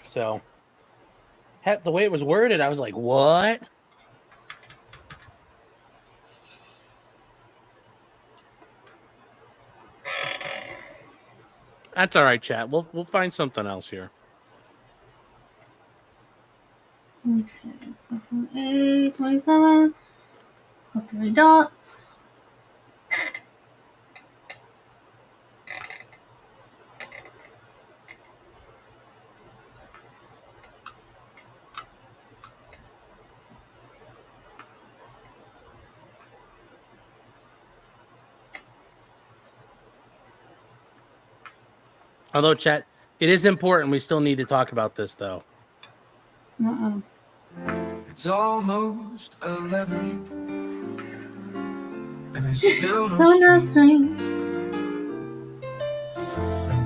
So, the way it was worded, I was like, what? That's all right, chat. We'll find something else here. Okay, so from A27, so 3 dots. Although, chat, it is important. We still need to talk about this, though. Uh-oh. It's almost 11, and it's still No, no strings.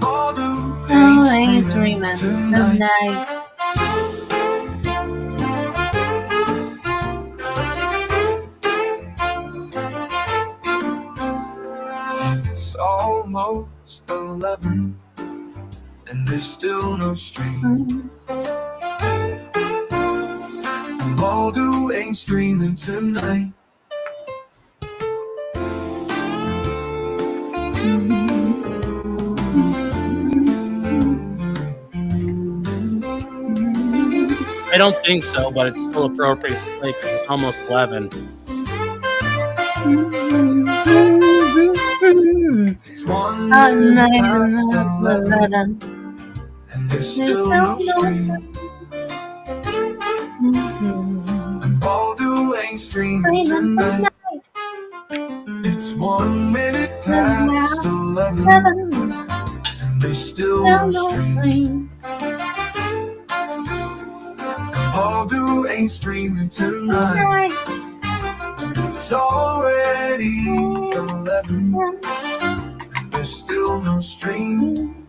Oh, I ain't dreaming tonight. It's almost 11, and there's still no stream. Baldo ain't streaming tonight. I don't think so, but it's still appropriate to play because it's almost 11. It's 1 minute past 11, and there's still no stream. And Baldo ain't streaming tonight. It's 1 minute past 11, and there's still no stream. Baldo ain't streaming tonight. It's already 11, and there's still no stream.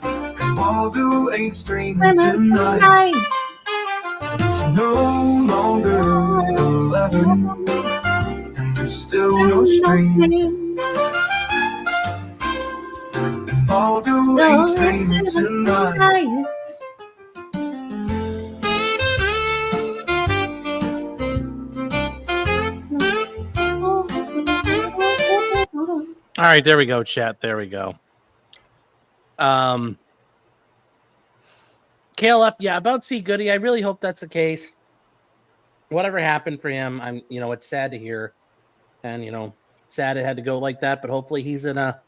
And Baldo ain't streaming tonight. It's no longer 11, and there's still no stream. And Baldo ain't streaming tonight. All right, there we go, chat. There we go. KLF, yeah, about C. Goody. I really hope that's the case. Whatever happened for him, it's sad to hear. And, sad it had to go like that, but hopefully he's in a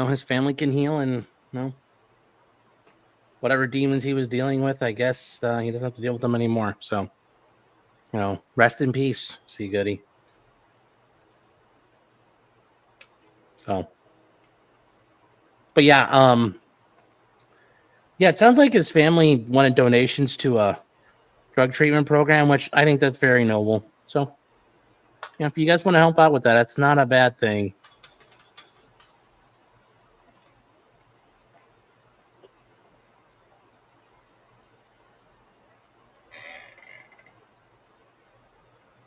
his family can heal, and whatever demons he was dealing with, I guess he doesn't have to deal with them anymore. So, rest in peace, C. Goody. So, but yeah, it sounds like his family wanted donations to a drug treatment program, which I think that's very noble. So, if you guys want to help out with that, that's not a bad thing.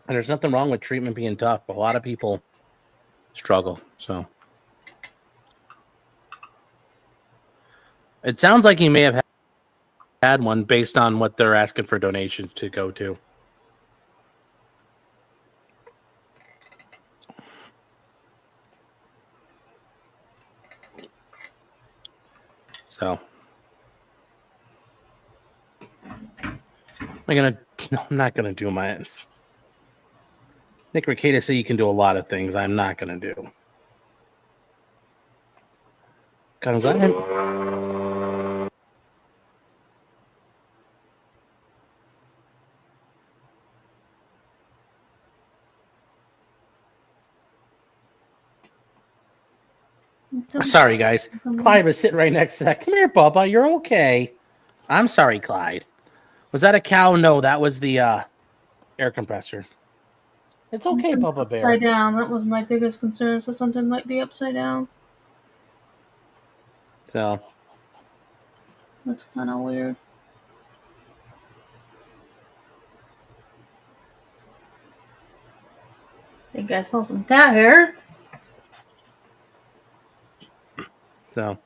And there's nothing wrong with treatment being tough, but a lot of people struggle. So it sounds like he may have had one based on what they're asking for donations to go to. So I'm not gonna do my Nick Rekieta said you can do a lot of things I'm not gonna do. Comes on. Sorry, guys. Clyde was sitting right next to that. Come here, Bubba. You're okay. I'm sorry, Clyde. Was that a cow? No, that was the air compressor. It's okay, Bubba Bear. Upside down. That was my biggest concern. So something might be upside down. So that's kind of weird. I think I saw some cat hair. So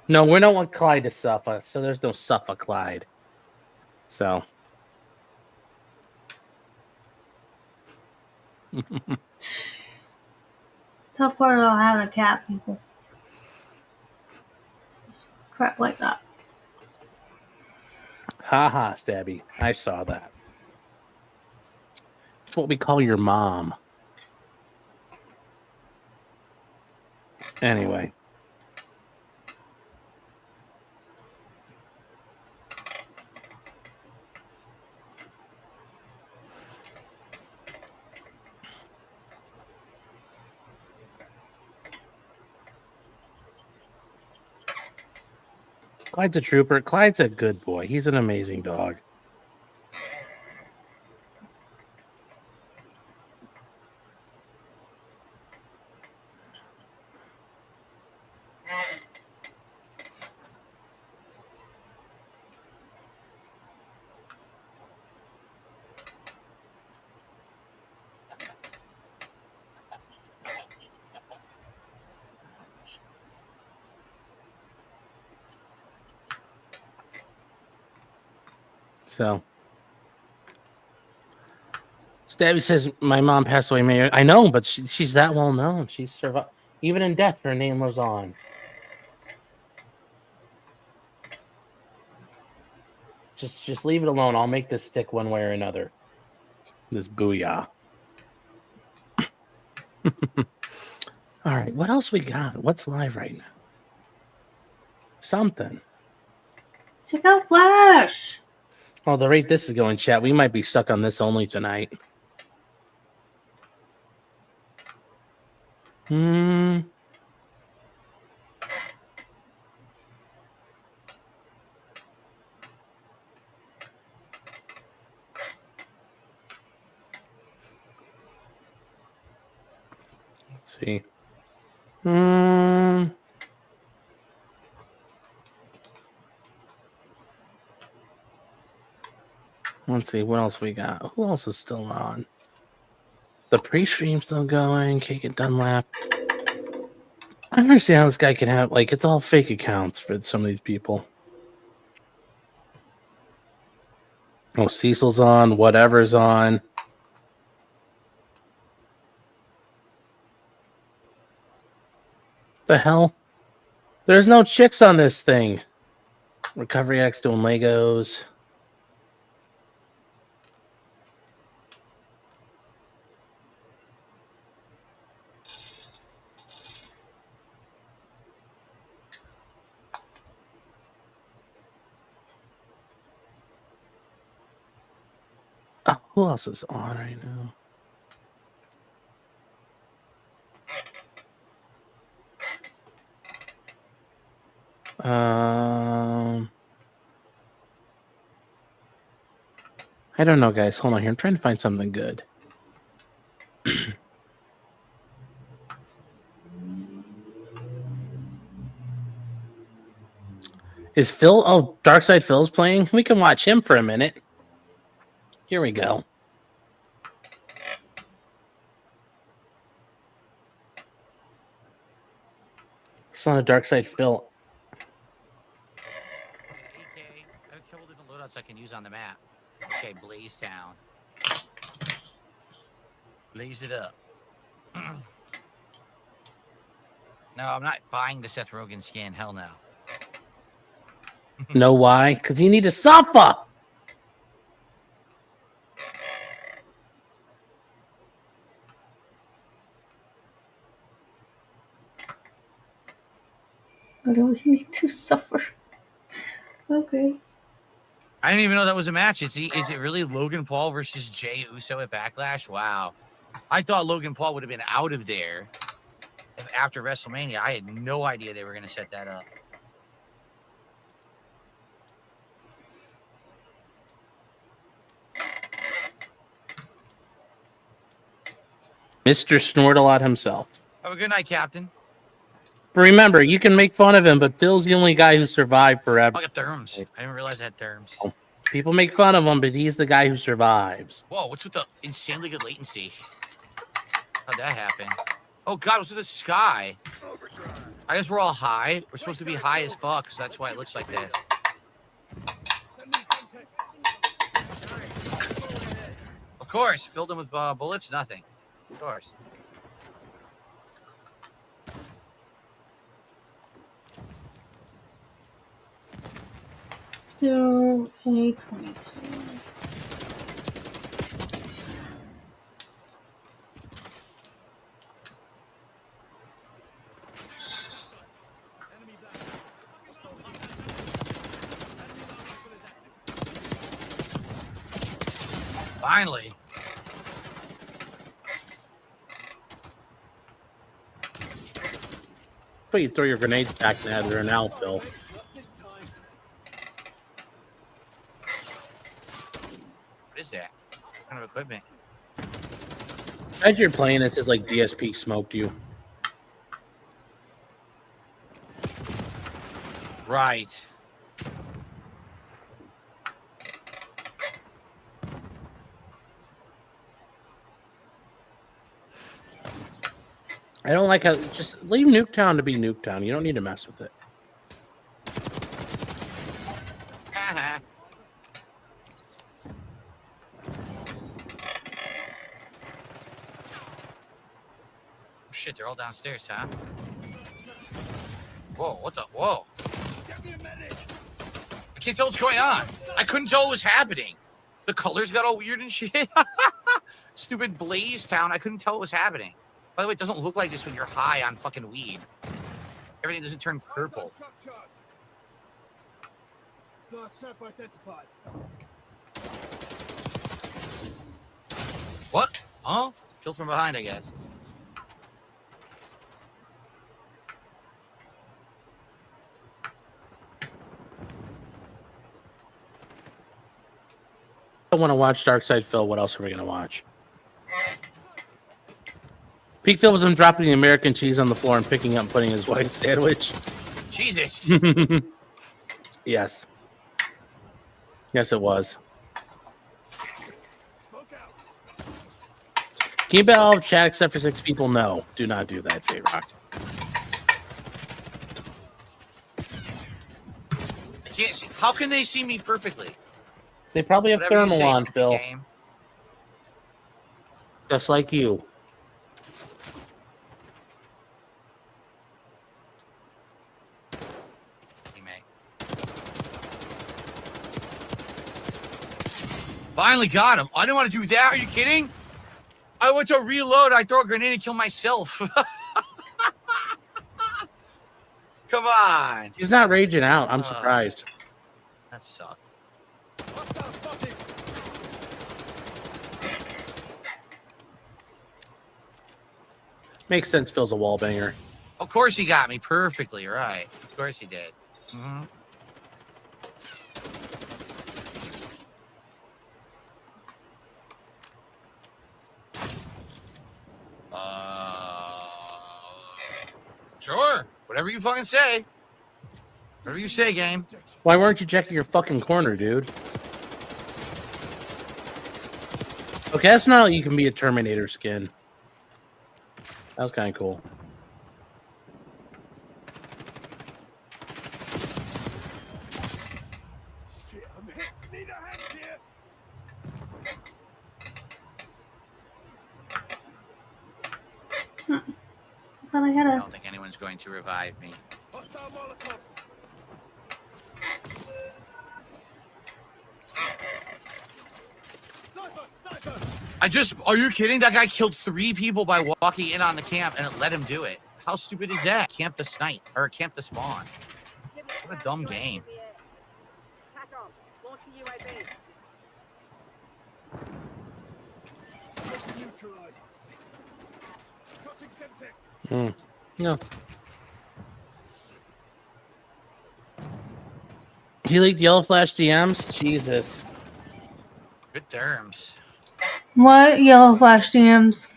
no, we don't want Clyde to suffer. So there's no suffer Clyde. So Tough part about having a cat, people. Just crap like that. Ha, Stabby. I saw that. It's what we call your mom. Anyway. Clyde's a trooper. Clyde's a good boy. He's an amazing dog. So, Stabby says my mom passed away. Mayor, I know, but she's that well known. She's survived. Even in death, her name lives on. Just leave it alone. I'll make this stick one way or another. This booyah. All right, what else we got? What's live right now? Something. Check out Flash. Oh, the rate this is going, chat, we might be stuck on this only tonight. Let's see. Let's see what else we got. Who else is still on? The pre-stream still going. Cake and Dunlap. I don't understand how this guy can have it's all fake accounts for some of these people. Oh, Cecil's on. Whatever's on. The hell? There's no chicks on this thing. Recovery X doing Legos. Who else is on right now? I don't know, guys. Hold on here. I'm trying to find something good. Is Phil? Oh, Darkside Phil's playing. We can watch him for a minute. Here we go. Son of Darkside Phil. Okay, I killed different loadouts I can use on the map. Okay, Blaze Town. Blaze it up. No, I'm not buying the Seth Rogen skin. Hell no. Know why? Because you need to suffer. Why do we need to suffer? Okay. I didn't even know that was a match. Is it really Logan Paul versus Jey Uso at Backlash? Wow. I thought Logan Paul would have been out of there after WrestleMania. I had no idea they were going to set that up. Mr. Snortalot himself. Have a good night, Captain. But remember, you can make fun of him, but Phil's the only guy who survived forever. I got therms. I didn't realize I had therms. People make fun of him, but he's the guy who survives. Whoa, what's with the insanely good latency? How'd that happen? Oh, God, what's with the sky? I guess we're all high. We're supposed to be high as fuck, so that's why it looks like this. Of course, filled them with bullets, nothing. Of course. Still A22. Finally. But you throw your grenades back at her now, Phil. What is that? What kind of equipment? As you're playing, it says like DSP smoked you. Right. I don't like how just leave Nuketown to be Nuketown. You don't need to mess with it. Shit, they're all downstairs, huh? Whoa, what the? Whoa. I can't tell what's going on. I couldn't tell what was happening. The colors got all weird and shit. Stupid Blaze Town. I couldn't tell what was happening. By the way, it doesn't look like this when you're high on fucking weed. Everything doesn't turn purple. What? Oh? Killed from behind, I guess. I want to watch Darkside Phil. What else are we going to watch? Peak Phil was him dropping the American cheese on the floor and picking up and putting in his wife's sandwich. Jesus. Yes. Yes, it was. Keep it all chat except for 6 people. No, do not do that, J-Rock. I can't see. How can they see me perfectly? They probably have Whatever you thermal say, on, stupid Phil. game. Just like you. Finally got him. I didn't want to do that. Are you kidding? I went to reload. I throw a grenade and kill myself. Come on. He's not raging out. I'm surprised. That sucked. Makes sense. Phil's a wall banger. Of course he got me perfectly right. Of course he did. Mm-hmm. Sure. Whatever you fucking say. Whatever you say, game. Why weren't you checking your fucking corner, dude? Okay, that's not how you can be a Terminator skin. That was kind of cool. I don't think anyone's going to revive me. Are you kidding? That guy killed 3 people by walking in on the camp and it let him do it. How stupid is that? Camp the snipe, or camp the spawn. What a dumb game. No. He leaked Yellow Flash DMs? Jesus. Good terms. What? Yellow Flash DMs?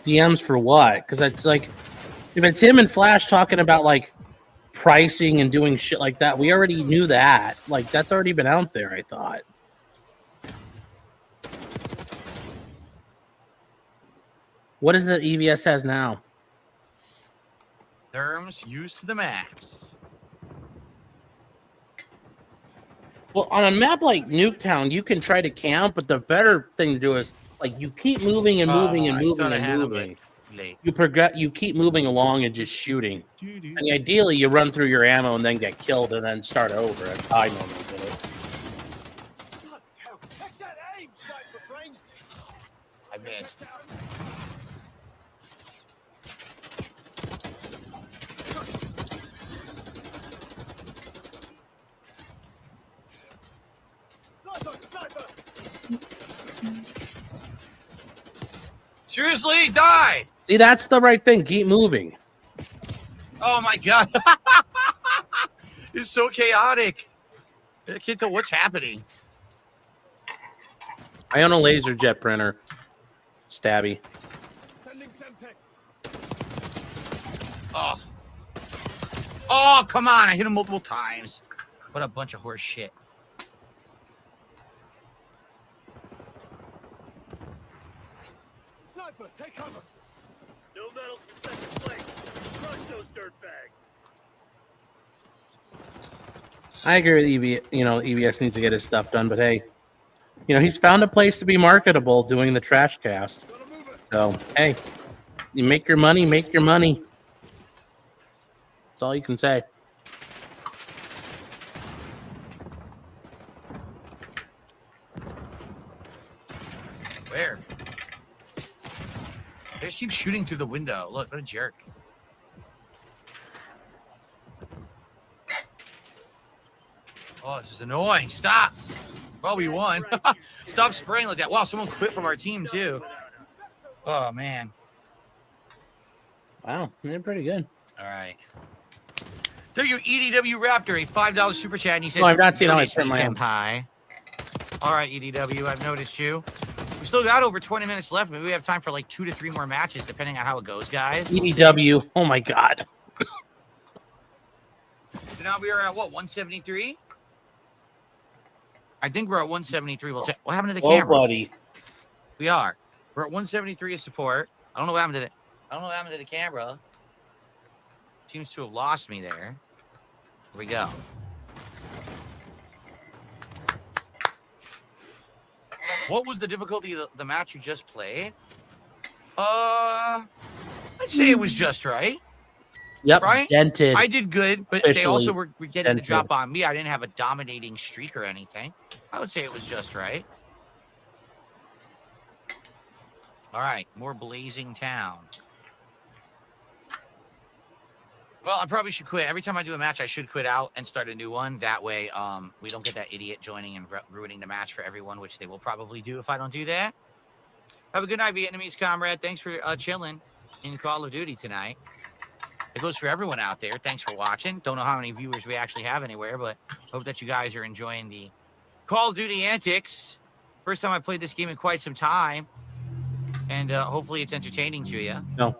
DMs for what? Because it's like, if it's him and Flash talking about like pricing and doing shit like that, we already knew that. Like, that's already been out there, I thought. What is the EVS has now? Terms used to the max. Well, on a map like Nuketown, you can try to camp, but the better thing to do is like you keep moving and moving and moving and moving. You keep moving along and just shooting. And ideally, you run through your ammo and then get killed and then start over. As I normally do it. I missed. Seriously, die! See, that's the right thing. Keep moving. Oh my god. It's so chaotic. I can't tell what's happening. I own a laser jet printer. Stabby. Oh. Oh, come on. I hit him multiple times. What a bunch of horse shit. Sniper, take cover. No medals for second place. Crush those dirtbags. I agree with EVS needs to get his stuff done, but hey, he's found a place to be marketable doing the trash cast. So, hey, you make your money, make your money. That's all you can say. Where? They just keep shooting through the window. Look, what a jerk. Oh, this is annoying. Stop. Well, we won. Stop spraying like that. Wow, someone quit from our team, too. Oh, man. Wow, they're pretty good. All right. EDW Raptor, a $5 super chat, and he says, No, I've not seen how I "Notice spent me, my senpai." All right, EDW, I've noticed you. We still got over 20 minutes left. Maybe we have time for like 2 to 3 more matches, depending on how it goes, guys. EDW, oh my god. So now we are at what, 173? I think we're at 173. We'll check. What happened to the camera? Buddy. We are. We're at 173 of support. I don't know what happened to the camera. Seems to have lost me there. Here we go. What was the difficulty of the match you just played? I'd say it was just right. Yep, right? dented. I did good, but they also were getting dented. the drop on me. I didn't have a dominating streak or anything. I would say it was just right. All right, more Blazing Town. Well, I probably should quit. Every time I do a match, I should quit out and start a new one. That way, we don't get that idiot joining and ruining the match for everyone, which they will probably do if I don't do that. Have a good night, Vietnamese comrade. Thanks for chilling in Call of Duty tonight. It goes for everyone out there. Thanks for watching. Don't know how many viewers we actually have anywhere, but hope that you guys are enjoying the Call of Duty antics. First time I played this game in quite some time, and hopefully it's entertaining to you. No.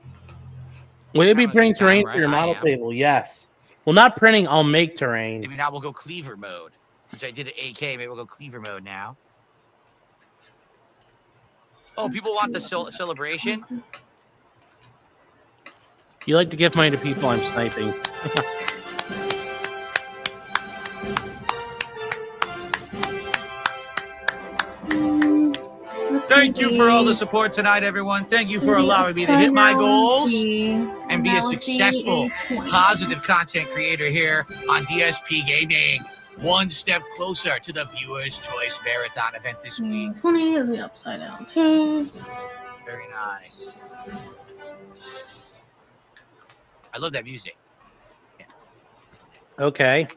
Will you be printing terrain for your model table? Yes. Well, not printing. I'll make terrain. Maybe now we'll go cleaver mode. Since I did an AK, maybe we'll go cleaver mode now. Oh, people want the celebration? You like to give money to people I'm sniping. Thank you for all the support tonight, everyone. Thank you for allowing me to hit my goals and be a successful, positive content creator here on DSP Gaming. One step closer to the Viewers' Choice Marathon event this week. 20 is the upside down too. Very nice. I love that music. Yeah. Okay.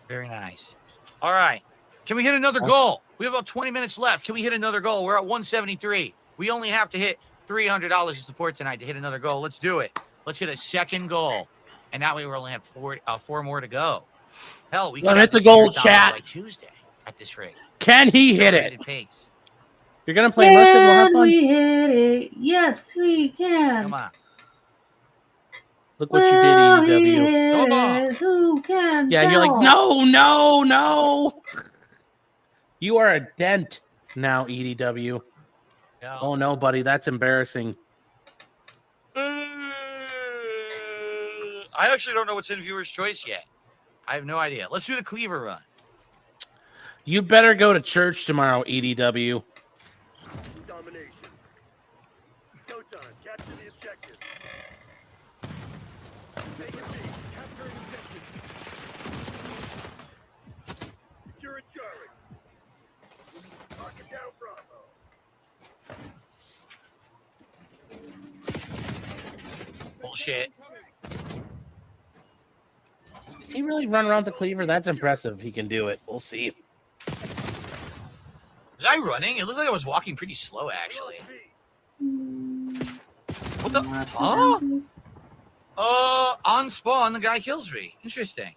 Very nice. All right. Can we hit another goal? We have about 20 minutes left. Can we hit another goal? We're at 173. We only have to hit $300 of support tonight to hit another goal. Let's do it. Let's hit a second goal. And that way we only have four more to go. Hell, we can hit the goal, chat. Like Tuesday at this rate. Can he hit it? Pace. You're going to play Enlisted? We'll have Can fun. we hit it? Yes, we can. Come on. Look what you did, EW. Come on. Who can Yeah, you're like, no. You are a dent now, EDW. No. Oh, no, buddy. That's embarrassing. I actually don't know what's in Viewer's Choice yet. I have no idea. Let's do the cleaver run. You better go to church tomorrow, EDW. Domination. Showtime. Capture the objective. Take a beat. Capture an objective. Secure Charlie. Locking down Bravo. Bullshit. Does he really run around the cleaver? That's impressive. He can do it. We'll see. Was I running? It looked like I was walking pretty slow, actually. What the? Huh? On spawn, the guy kills me. Interesting.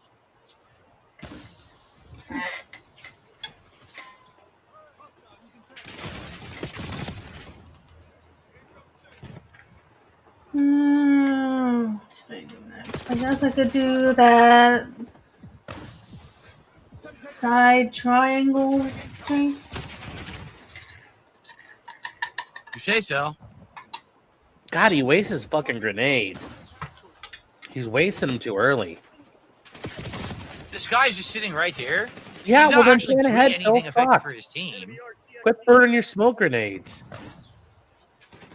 I guess I could do that side triangle thing. You say so. God, he wastes his fucking grenades. He's wasting them too early. This guy's just sitting right there. Yeah, He's well not then actually plan doing ahead. anything Don't effective fuck. for his team. Quit burning your smoke grenades.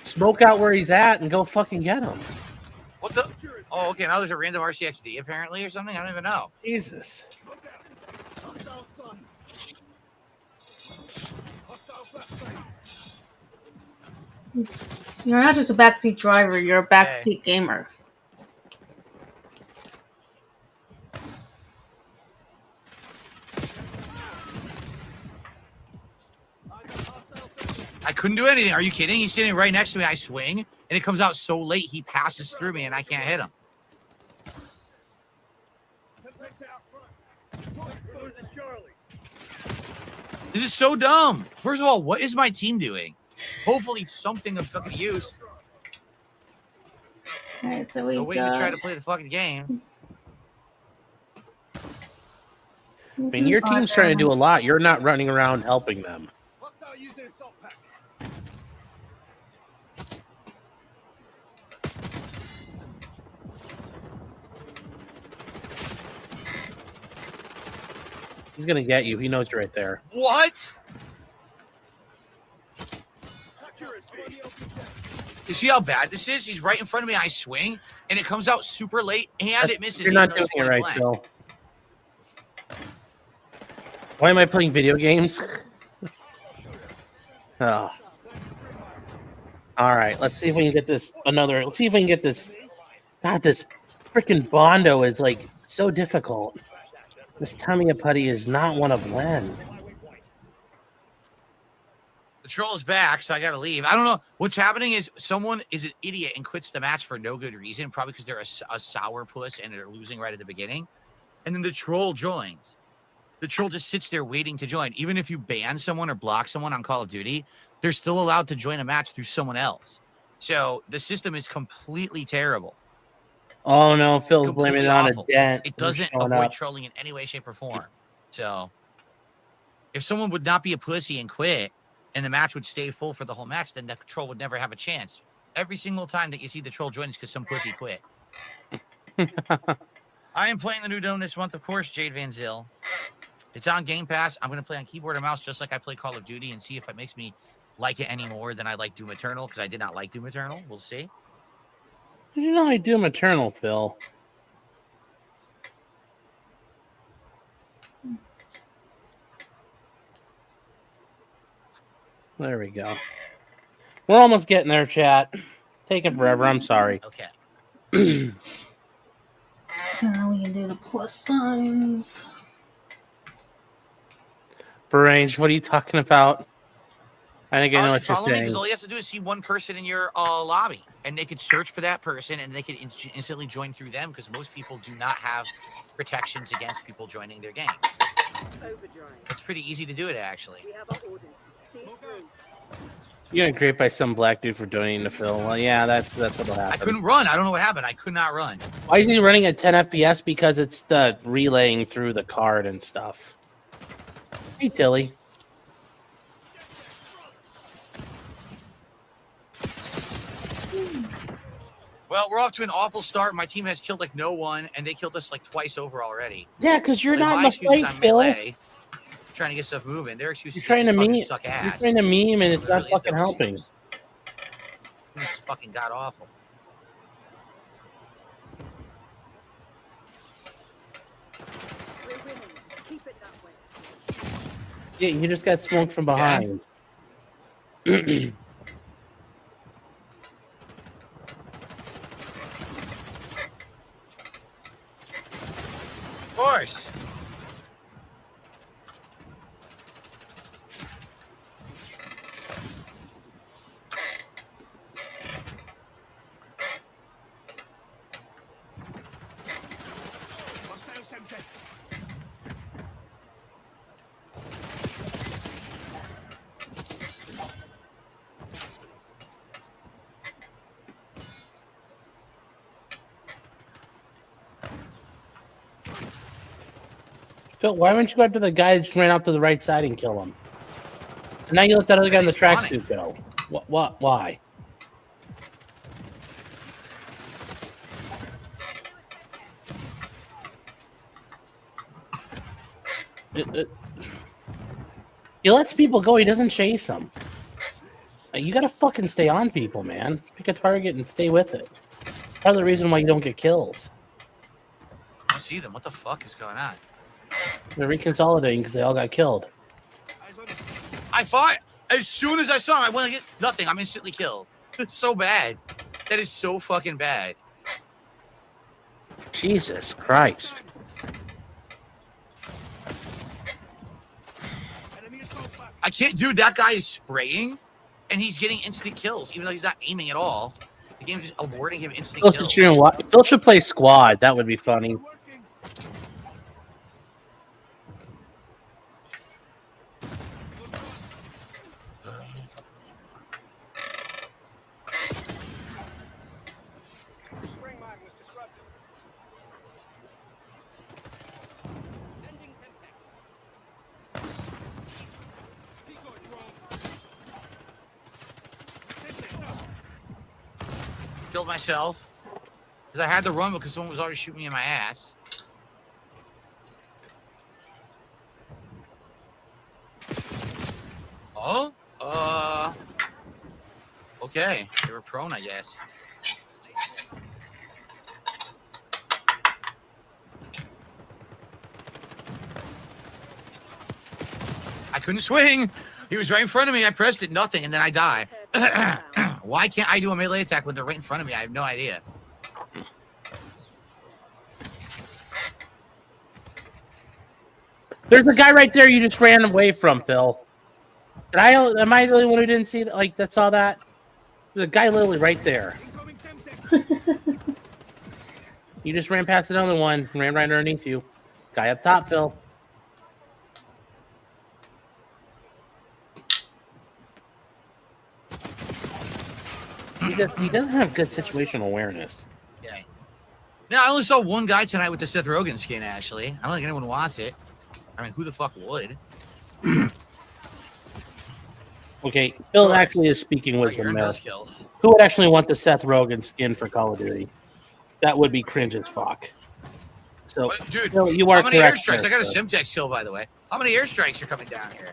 Smoke out where he's at and go fucking get him. What the? Oh, okay. Now there's a random RCXD apparently or something. I don't even know. Jesus. You're not just a backseat driver, you're a backseat gamer. I couldn't do anything. Are you kidding? He's sitting right next to me. I swing, and it comes out so late. He passes through me, and I can't hit him. This is so dumb. First of all, what is my team doing? Hopefully something of fucking use. Alright, so we No way to try to play the fucking game. I mean, your team's trying to do a lot. You're not running around helping them. He's gonna get you. He knows you're right there. What? You see how bad this is? He's right in front of me. I swing, and it comes out super late, and it misses. You're not doing it right, Phil. Why am I playing video games? Oh. All right, let's see if we can get this Let's see if we can get this. God, this freaking Bondo is like so difficult. This Tamiya putty is not one of blend. The troll is back, so I gotta leave. I don't know what's happening. Is someone is an idiot and quits the match for no good reason, probably because they're a sour puss and they're losing right at the beginning, and then the troll joins. The troll just sits there waiting to join. Even if you ban someone or block someone on Call of Duty, they're still allowed to join a match through someone else. So the system is completely terrible. Oh no, Phil's blaming it on a Awful. dent. It doesn't avoid trolling in any way, shape, or form. So if someone would not be a pussy and quit, and the match would stay full for the whole match, then the troll would never have a chance. Every single time that you see the troll join is because some pussy quit. I am playing the new dome this month, of course, Jade Van Zyl. It's on Game Pass. I'm going to play on keyboard and mouse just like I play Call of Duty and see if it makes me like it any more than I like Doom Eternal, because I did not like Doom Eternal. We'll see. You know I Doom Eternal, Phil. There we go. We're almost getting there, chat. Taking forever. I'm sorry. Okay. So now we can do the plus signs. Range, what are you talking about? I think I know what you're Follow me, saying. because all you have to do is see one person in your lobby, and they could search for that person, and they could instantly join through them, because most people do not have protections against people joining their game. It's pretty easy to do it, actually. You got great by some black dude for donating to Phil. Well, yeah, that's what'll happen. I couldn't run. I don't know what happened. I could not run. Why is he running at 10 FPS? Because it's the relaying through the card and stuff. Hey, Tilly. Well, we're off to an awful start. My team has killed like no one, and they killed us like twice over already. Yeah, because you're Like, not in my the excuse is fight, I'm Phil. melee, trying to get stuff moving. Their excuse You're is trying to fucking meme. suck You're ass. trying to meme, and it's There not really is fucking no helping. excuse. This is fucking god awful. Yeah, you just got smoked from behind. Of course. Phil, why wouldn't you go after the guy that just ran out to the right side and kill him? And now you let that other guy in the tracksuit go. What? Why? He lets people go. He doesn't chase them. You gotta fucking stay on people, man. Pick a target and stay with it. Part of the reason why you don't get kills. I see them. What the fuck is going on? They're reconsolidating because they all got killed. I fought. As soon as I saw him, I went to get nothing. I'm instantly killed. It's so bad. That is so fucking bad. Jesus Christ. I can't, dude. That guy is spraying, and he's getting instant kills, even though he's not aiming at all. The game's just awarding him instant kills. Phil should play squad. That would be funny. Killed myself because I had to run because someone was already shooting me in my ass. Oh, okay. They were prone, I guess. I couldn't swing. He was right in front of me. I pressed it, nothing, and then I die. Why can't I do a melee attack when they're right in front of me? I have no idea. There's a guy right there you just ran away from, Phil. Am I the only one who didn't see that? Like that saw that? There's a guy literally right there. You just ran past another one, ran right underneath you. Guy up top, Phil. He doesn't have good situational awareness. Yeah. No, I only saw one guy tonight with the Seth Rogen skin, actually. I don't think anyone wants it. I mean, who the fuck would? Okay, Phil actually is speaking with him there. Who would actually want the Seth Rogen skin for Call of Duty? That would be cringe as fuck. So, dude, Phil, you are how many correct. airstrikes? I got a there, Simtex kill, by the way. How many airstrikes are coming down here?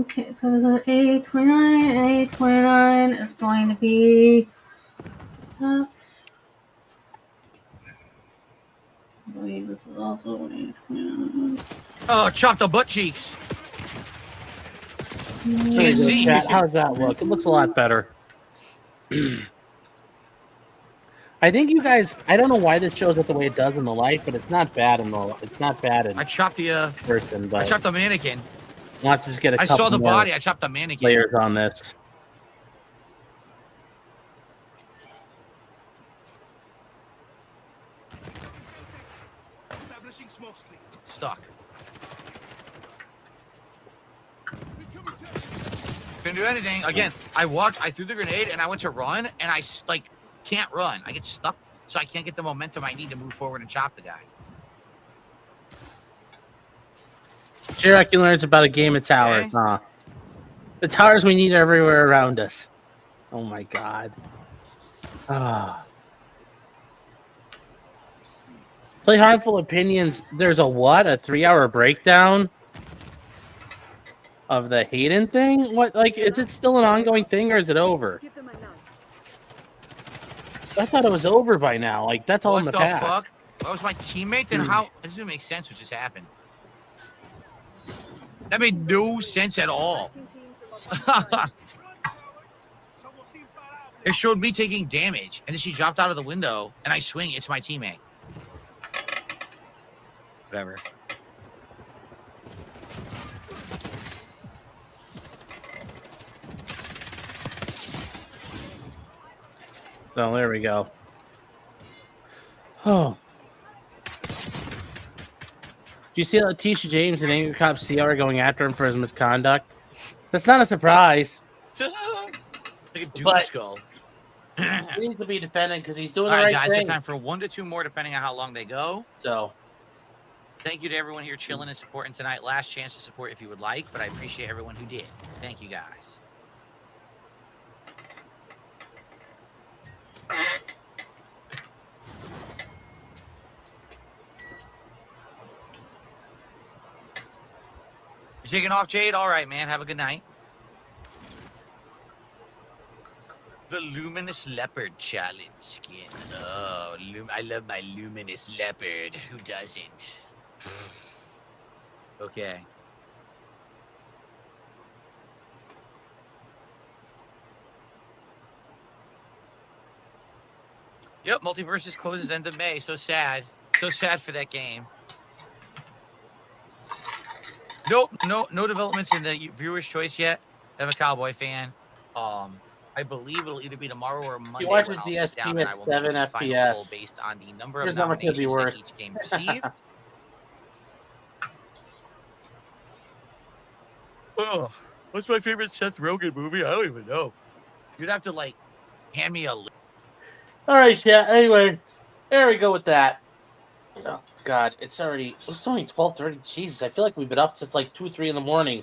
Okay, so there's an A29. A29 is going to be that. I believe this is also an A29. Oh, chop the butt cheeks. Can't see. How does that look? It looks a lot better. I think you guys. I don't know why this shows it the way it does in the light, but it's not bad in the. It's not bad in. I chopped the person, but I chopped the mannequin. Want to just get a I couple saw the more body. I chopped the mannequin. layers on this. Stuck. Couldn't do anything. Again, I threw the grenade and I went to run and I like can't run. I get stuck, so I can't get the momentum I need to move forward and chop the guy. Chirac, you learns about a game of towers, Okay. huh? The towers we need everywhere around us. Oh my god. Ah. Play Harmful Opinions. There's a what? A 3-hour breakdown of the Hayden thing? What? Like, is it still an ongoing thing or is it over? I thought it was over by now. Like, that's all in the past. Fuck? That was my teammate? Then how? It doesn't make sense what just happened. That made no sense at all. It showed me taking damage, and then she dropped out of the window, and I swing. It's my teammate. Whatever. So there we go. Oh. Do you see Letitia James and Angry Cop CR are going after him for his misconduct? That's not a surprise. Like a doom But- skull. He needs to be defended because he's doing All the right, right guys, thing. got time for 1 to 2 more, depending on how long they go. So, thank you to everyone here chilling and supporting tonight. Last chance to support if you would like, but I appreciate everyone who did. Thank you, guys. You taking off, Jade? All right, man. Have a good night. The Luminous Leopard Challenge skin. Oh, I love my Luminous Leopard. Who doesn't? Okay. Yep, Multiverses closes end of May. So sad. So sad for that game. Nope, no developments in the viewer's choice yet. I'm a Cowboy fan. I believe it'll either be tomorrow or Monday. you watch when a I'll sit down DSP and I at will 7 make a final poll FPS. based on the number of Here's how much it'd be nominations that worth. each game received. Oh, what's my favorite Seth Rogen movie? I don't even know. You'd have to like hand me a list. all right, yeah. Anyway, there we go with that. Oh God, it's only 12:30. Jesus, I feel like we've been up since like 2 or 3 in the morning.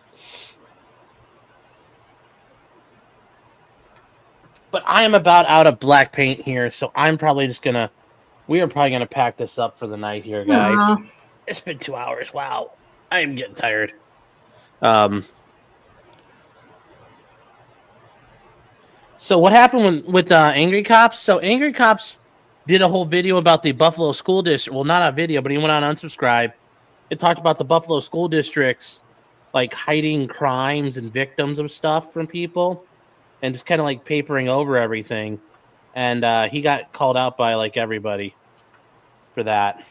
But I am about out of black paint here, so I'm probably just gonna. We are probably gonna pack this up for the night here, guys. Aw. It's been 2 hours. Wow, I am getting tired. So what happened with Angry Cops? So Angry Cops did a whole video about the Buffalo School District. Well, not a video, but he went on Unsubscribe. It talked about the Buffalo School Districts, like hiding crimes and victims of stuff from people. and just kind of like papering over everything. And he got called out by like everybody for that.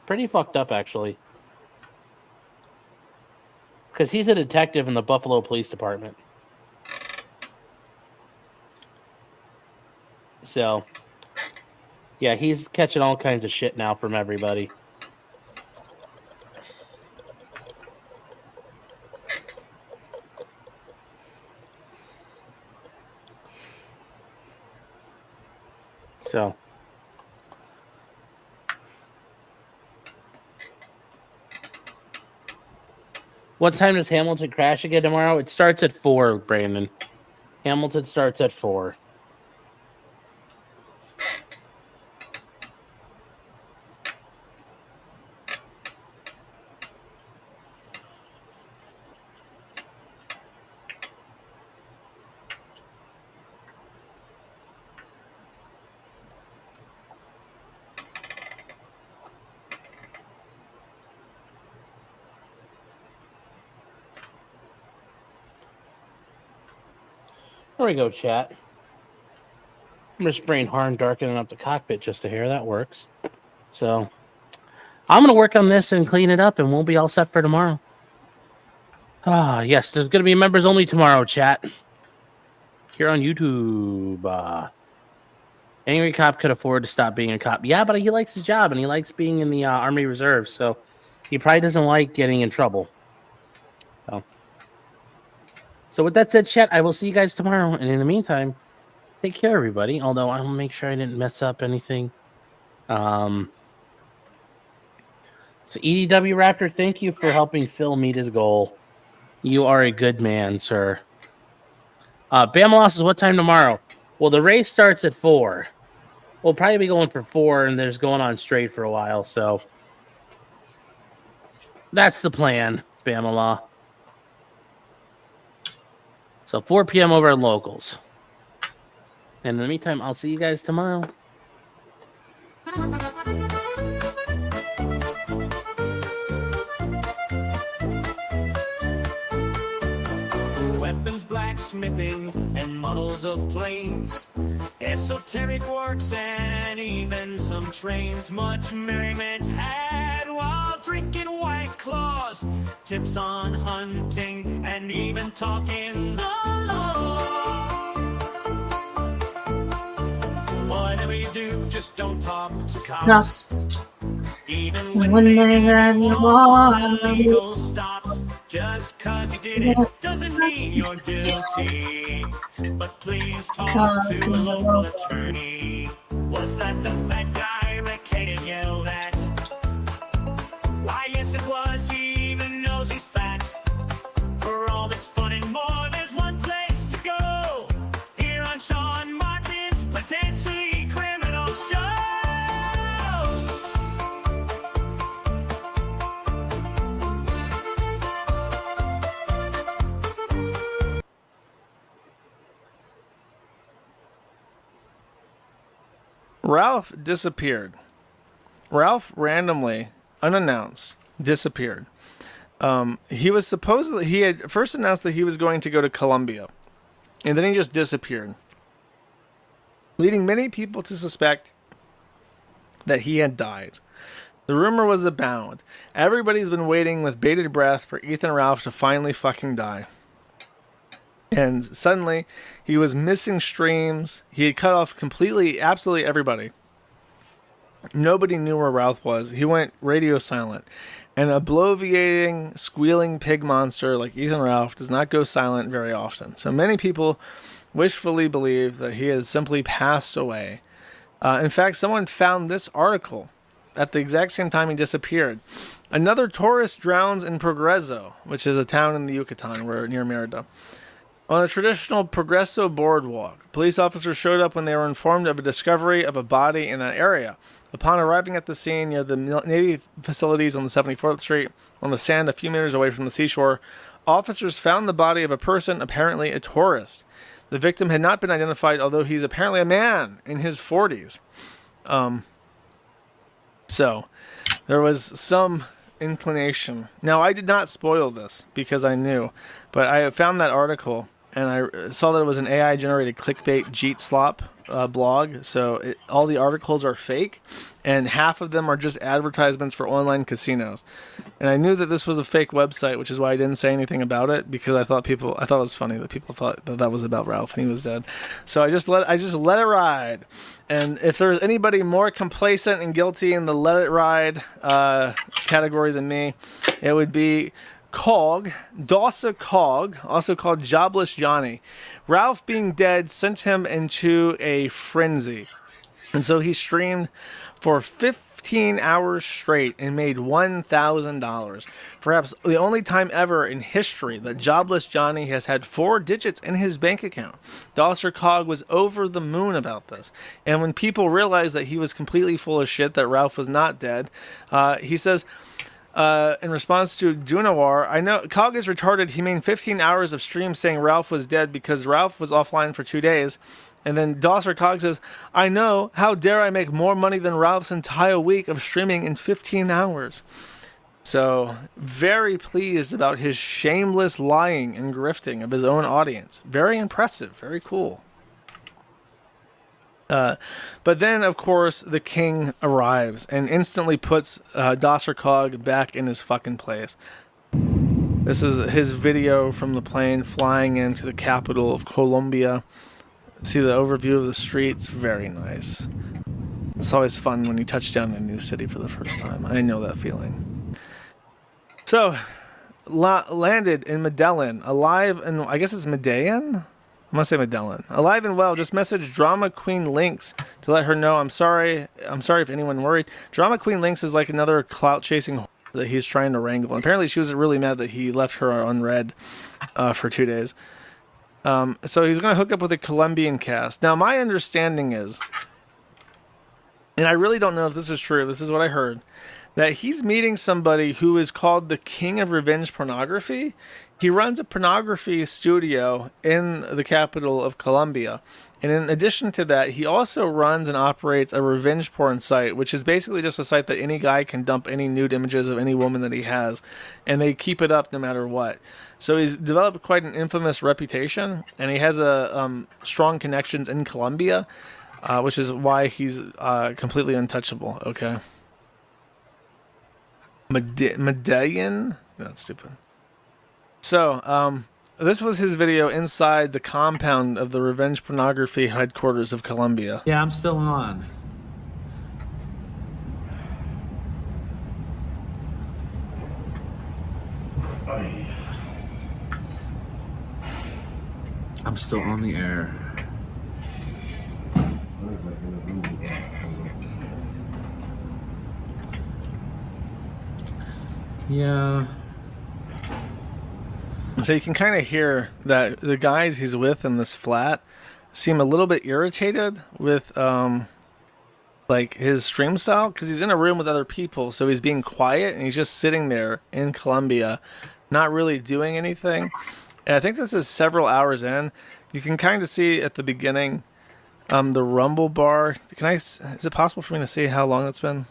Pretty fucked up, actually. Because he's a detective in the Buffalo Police Department. So, yeah, he's catching all kinds of shit now from everybody. So, what time does Hamilton crash again tomorrow? It starts at 4, Brandon. Hamilton starts at 4. There we go, chat. I'm just spraying hard and darkening up the cockpit just to hear. That works. So I'm going to work on this and clean it up, and we'll be all set for tomorrow. Ah, yes, there's going to be members only tomorrow, chat. Here on YouTube. Angry cop could afford to stop being a cop. Yeah, but he likes his job, and he likes being in the Army Reserve, so he probably doesn't like getting in trouble. So with that said, chat, I will see you guys tomorrow. And in the meantime, take care, everybody. Although I'll make sure I didn't mess up anything. So EDW Raptor, thank you for helping Phil meet his goal. You are a good man, sir. Bama says, what time tomorrow? Well, the race starts at 4. We'll probably be going for 4, and there's going on straight for a while. So that's the plan, Bama. So 4 p.m. over at Locals. And in the meantime, I'll see you guys tomorrow. Weapons, blacksmithing, and models of planes, esoteric works, and even some trains. Much merriment had while drinking White Claws, tips on hunting, and even talking the law. Whatever you do, just don't talk to cops. Even when they have you on, legal stops. Just cause you did it doesn't mean you're guilty. But please talk to a local attorney. Was that the fat guy that Kaden yelled at? Why, yes it was, he even knows he's fat. For all this fun and more, there's one place to go. Here on Sean Martin's Potentially Criminal Show. Ralph disappeared. Ralph randomly, unannounced, disappeared. He had first announced that he was going to go to Colombia, and then he just disappeared, leading many people to suspect that he had died. The rumor was abound. Everybody's been waiting with bated breath for Ethan Ralph to finally fucking die. And suddenly, he was missing streams. He had cut off completely, absolutely everybody. Nobody knew where Ralph was. He went radio silent. An bloviating, squealing pig monster like Ethan Ralph does not go silent very often. So many people wishfully believe that he has simply passed away. In fact, someone found this article at the exact same time he disappeared. Another tourist drowns in Progreso, which is a town in the Yucatan, near Merida. On a traditional Progreso boardwalk, police officers showed up when they were informed of a discovery of a body in that area. Upon arriving at the scene near the Navy facilities on the 74th Street, on the sand a few meters away from the seashore, officers found the body of a person, apparently a tourist. The victim had not been identified, although he's apparently a man in his 40s. So, there was some inclination. Now, I did not spoil this because I knew, but I found that article and I saw that it was an AI-generated clickbait Jeet Slop blog. So all the articles are fake, and half of them are just advertisements for online casinos. And I knew that this was a fake website, which is why I didn't say anything about it, because I thought it was funny that people thought that was about Ralph and he was dead. So I just let it ride. And if there's anybody more complacent and guilty in the let it ride category than me, it would be Cog, Dawsa Cog, also called Jobless Johnny. Ralph being dead sent him into a frenzy. And so he streamed for 15 hours straight and made $1,000. Perhaps the only time ever in history that Jobless Johnny has had 4 digits in his bank account. Dawsa Cog was over the moon about this. And when people realized that he was completely full of shit, that Ralph was not dead, he says, in response to Dunawar, I know Cog is retarded. He made 15 hours of stream saying Ralph was dead because Ralph was offline for 2 days. And then Dawsa Cog says, I know, how dare I make more money than Ralph's entire week of streaming in 15 hours. So, very pleased about his shameless lying and grifting of his own audience. Very impressive, very cool. But then, of course, the king arrives and instantly puts Dawsa Cog back in his fucking place. This is his video from the plane flying into the capital of Colombia. See the overview of the streets? Very nice. It's always fun when you touch down in a new city for the first time. I know that feeling. So, landed in Medellin, alive, and I guess it's Medellin? I'm gonna say Medellin. Alive and well, just messaged Drama Queen Lynx to let her know I'm sorry if anyone worried. Drama Queen Lynx is like another clout-chasing whore that he's trying to wrangle. And apparently she was really mad that he left her unread for 2 days. So he's going to hook up with a Colombian cast. Now, my understanding is, and I really don't know if this is true, this is what I heard, that he's meeting somebody who is called the King of Revenge Pornography. He runs a pornography studio in the capital of Colombia. And in addition to that, he also runs and operates a revenge porn site, which is basically just a site that any guy can dump any nude images of any woman that he has. And they keep it up no matter what. So he's developed quite an infamous reputation. And he has strong connections in Colombia, which is why he's completely untouchable. Okay. Medellin? That's stupid. So, this was his video inside the compound of the Revenge Pornography headquarters of Colombia. Yeah, I'm still on. I'm still on the air. Yeah. So you can kind of hear that the guys he's with in this flat seem a little bit irritated with like his stream style, because he's in a room with other people, so he's being quiet and he's just sitting there in Colombia, not really doing anything. And I think this is several hours in. You can kind of see at the beginning the rumble bar. Is it possible for me to see how long that's been?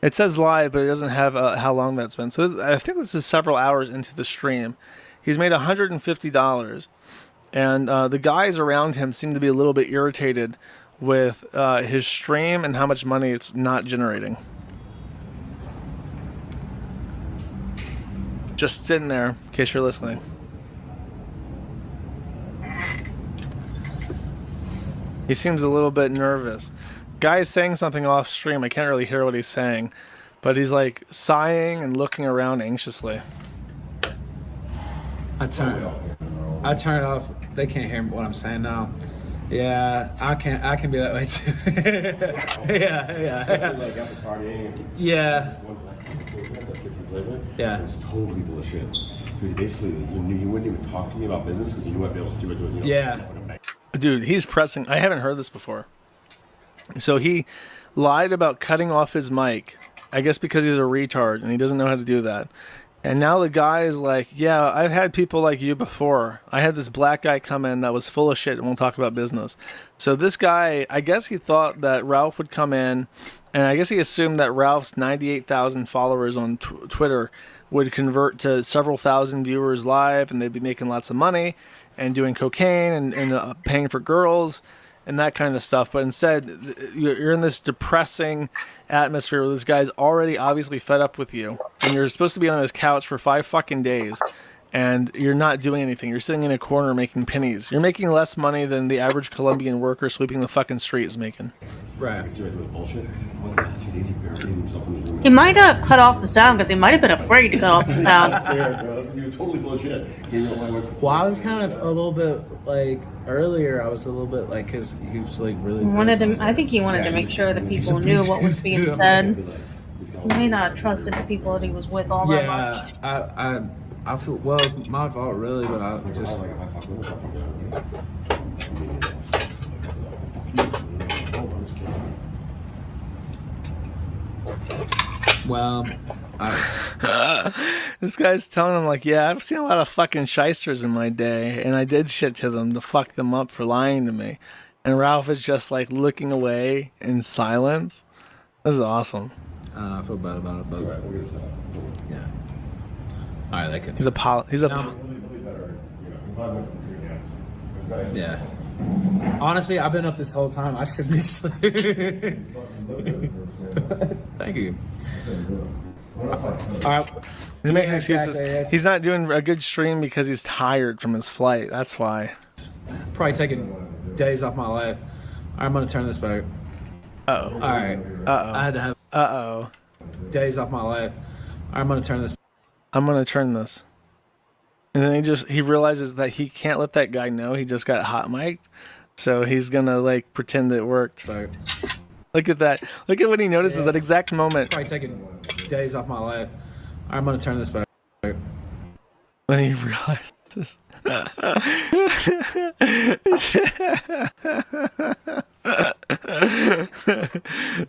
It says live, but it doesn't have how long that's been. So I think this is several hours into the stream. He's made $150, and the guys around him seem to be a little bit irritated with his stream and how much money it's not generating. Just sitting there, in case you're listening. He seems a little bit nervous. Guy's saying something off stream. I can't really hear what he's saying, but he's like sighing and looking around anxiously. I turn it off. They can't hear what I'm saying now. Yeah, I can be that way too. Yeah. Yeah. It's totally bullshit. Dude, basically, he wouldn't even talk to me about business because he knew I'd be able to see what doing. Yeah. Dude, he's pressing. I haven't heard this before. So he lied about cutting off his mic, I guess because he's a retard and he doesn't know how to do that. And now the guy is like, yeah, I've had people like you before. I had this black guy come in that was full of shit and won't talk about business. So this guy, I guess he thought that Ralph would come in, and I guess he assumed that Ralph's 98,000 followers on Twitter would convert to several thousand viewers live, and they'd be making lots of money and doing cocaine and paying for girls and that kind of stuff. But instead, you're in this depressing atmosphere where this guy's already obviously fed up with you, and you're supposed to be on his couch for 5 fucking days, and you're not doing anything. You're sitting in a corner making pennies. You're making less money than the average Colombian worker sweeping the fucking street is making. Right. He might have cut off the sound because he might have been afraid to cut off the sound. He was totally full of shit. Well, I was kind of a little bit like earlier. I was a little bit like because he was like really. I think he wanted to make sure that people knew what was being said. He may not have trusted the people that he was with all that much. I feel well. It's my fault, really, but I just. Well, this guy's telling him like, yeah, I've seen a lot of fucking shysters in my day, and I did shit to them to fuck them up for lying to me. And Ralph is just like looking away in silence. This is awesome. I feel bad about it, but yeah. All right, that can. Yeah. Honestly, I've been up this whole time. I should be sleeping. Thank you. All right. He's making excuses. He's not doing a good stream because he's tired from his flight. That's why. Probably taking days off my life. All right, I'm gonna turn this back. Uh-oh. All right. Uh-oh. I had to have days off my life. All right, I'm gonna turn this. I'm gonna turn this. And then he realizes that he can't let that guy know he just got hot mic'd. So he's gonna like pretend it worked. Sorry. Look at that. Look at when he notices that exact moment. Probably taking days off my life. All right, I'm gonna turn this back. When he realizes.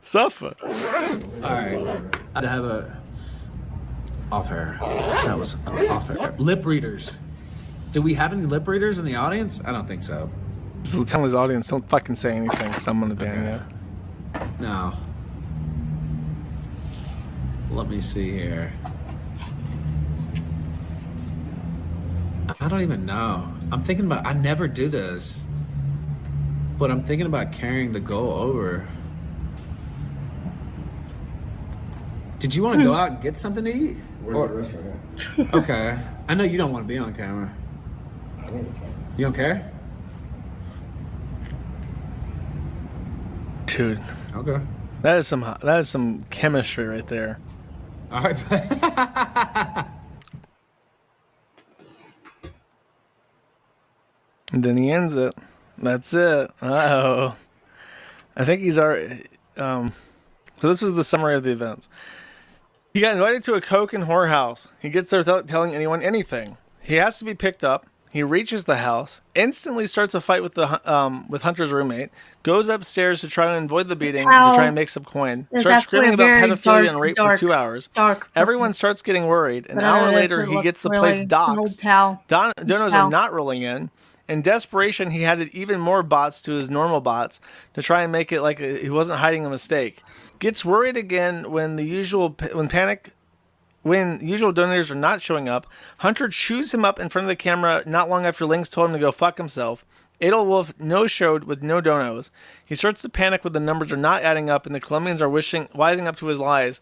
Suffer. Alright. I had to have a off air. That was off air. Lip readers. Do we have any lip readers in the audience? I don't think so. Just tell his audience, don't fucking say anything, because I'm gonna ban you. No. Let me see here. I don't even know. I'm thinking about, I never do this, but I'm thinking about carrying the goal over. Did you want to go out and get something to eat? We're at the restaurant, yeah. Okay. I know you don't want to be on camera. You don't care? Dude. Okay. That is some chemistry right there. All right. And then he ends it. That's it. Uh-oh. I think he's already... so this was the summary of the events. He got invited to a coke and whorehouse. He gets there without telling anyone anything. He has to be picked up. He reaches the house, instantly starts a fight with with Hunter's roommate, goes upstairs to try and avoid the beating, to try and make some coin, starts screaming about pedophilia and rape for 2 hours. Everyone starts getting worried. An hour later, he gets the place doxxed. Donos are not rolling in. In desperation, he added even more bots to his normal bots to try and make it like he wasn't hiding a mistake. Gets worried again when usual donors are not showing up. Hunter chews him up in front of the camera not long after Lynx told him to go fuck himself. Edelwolf no-showed with no donos. He starts to panic when the numbers are not adding up and the Colombians are wising up to his lies.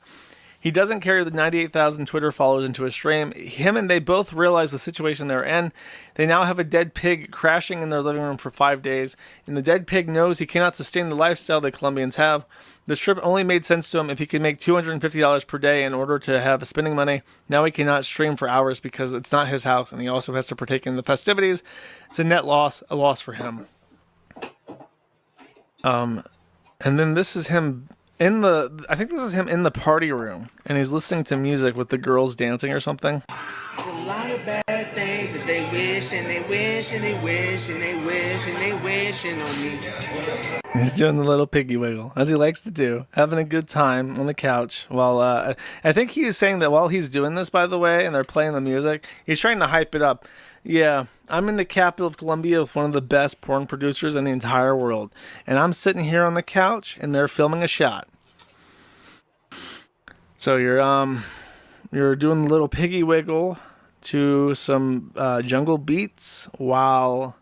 He doesn't carry the 98,000 Twitter followers into his stream. Him and they both realize the situation they're in. They now have a dead pig crashing in their living room for 5 days, and the dead pig knows he cannot sustain the lifestyle the Colombians have. This trip only made sense to him if he could make $250 per day in order to have spending money. Now he cannot stream for hours because it's not his house, and he also has to partake in the festivities. It's a net loss, a loss for him. And then this is him... I think this is him in the party room, and he's listening to music with the girls dancing or something. There's a lot of bad things that they wish and they wish and they wish and they wish and they wishing on me. He's doing the little piggy wiggle, as he likes to do, having a good time on the couch. While I think he was saying that while he's doing this, by the way, and they're playing the music, he's trying to hype it up. Yeah, I'm in the capital of Colombia with one of the best porn producers in the entire world, and I'm sitting here on the couch, and they're filming a shot. So you're doing the little piggy wiggle to some jungle beats while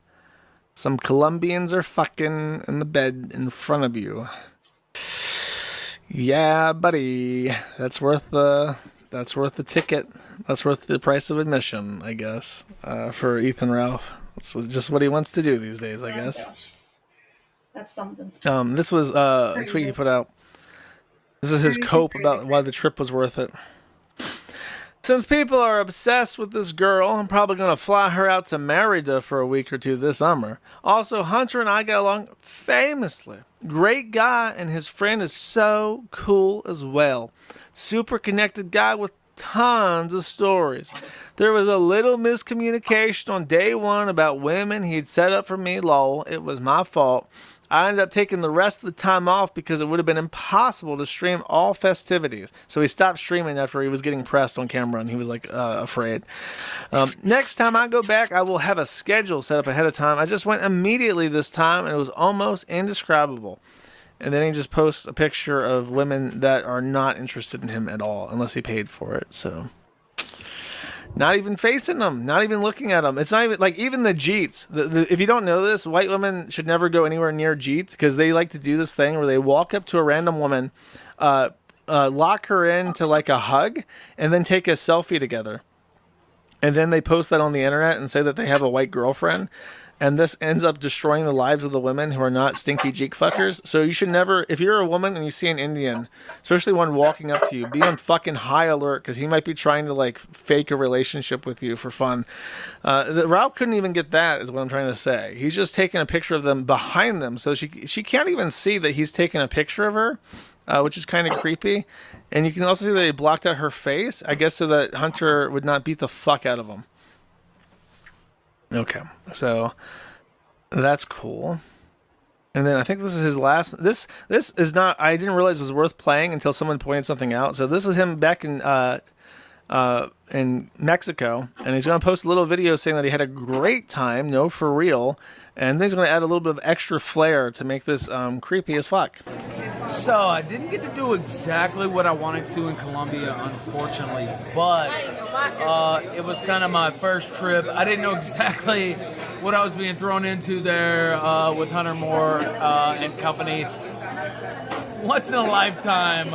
some Colombians are fucking in the bed in front of you. Yeah, buddy. That's worth the ticket. That's worth the price of admission, I guess, for Ethan Ralph. It's just what he wants to do these days, I guess. That's something. This was a tweet he put out. This is his cope about why the trip was worth it. Since people are obsessed with this girl, I'm probably going to fly her out to Merida for a week or two this summer. Also, Hunter and I got along famously. Great guy, and his friend is so cool as well. Super connected guy with tons of stories. There was a little miscommunication on day one about women he'd set up for me, lol. It was my fault. I ended up taking the rest of the time off because it would have been impossible to stream all festivities. So he stopped streaming after he was getting pressed on camera, and he was like afraid. Next time I go back, I will have a schedule set up ahead of time. I just went immediately this time, and it was almost indescribable. And then he just posts a picture of women that are not interested in him at all, unless he paid for it. So not even facing them, not even looking at them. It's not even like even the Jeets. If you don't know this, white women should never go anywhere near Jeets because they like to do this thing where they walk up to a random woman, lock her into like a hug, and then take a selfie together. And then they post that on the internet and say that they have a white girlfriend. And this ends up destroying the lives of the women who are not stinky jeek fuckers. So you should never, if you're a woman and you see an Indian, especially one walking up to you, be on fucking high alert because he might be trying to like fake a relationship with you for fun. Ralph couldn't even get that, is what I'm trying to say. He's just taking a picture of them behind them, so she can't even see that he's taking a picture of her, which is kind of creepy. And you can also see that he blocked out her face, I guess, so that Hunter would not beat the fuck out of him. Okay, so that's cool. And then I think this is his last. This is not. I didn't realize it was worth playing until someone pointed something out. So this is him back in Mexico, and he's going to post a little video saying that he had a great time. No, for real. And then he's going to add a little bit of extra flair to make this creepy as fuck. So I didn't get to do exactly what I wanted to in Colombia, unfortunately, but it was kind of my first trip. I didn't know exactly what I was being thrown into there with Hunter Moore and company. Once in a lifetime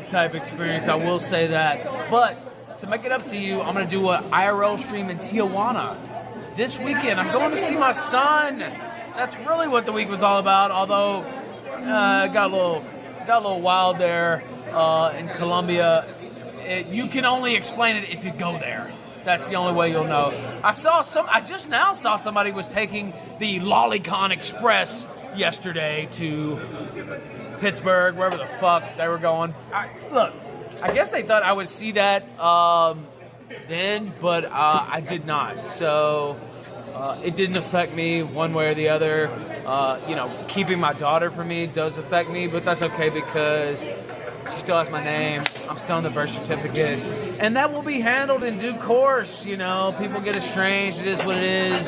type experience, I will say that. But to make it up to you, I'm going to do an IRL stream in Tijuana this weekend. I'm going to see my son. That's really what the week was all about, although got a little wild there in Colombia. You can only explain it if you go there. That's the only way you'll know. I just now saw somebody was taking the Lolicon Express yesterday to Pittsburgh, wherever the fuck they were going. Look, I guess they thought I would see that then, but I did not. So it didn't affect me one way or the other. Keeping my daughter from me does affect me, but that's okay because she still has my name. I'm still on the birth certificate. And that will be handled in due course. People get estranged. It is what it is.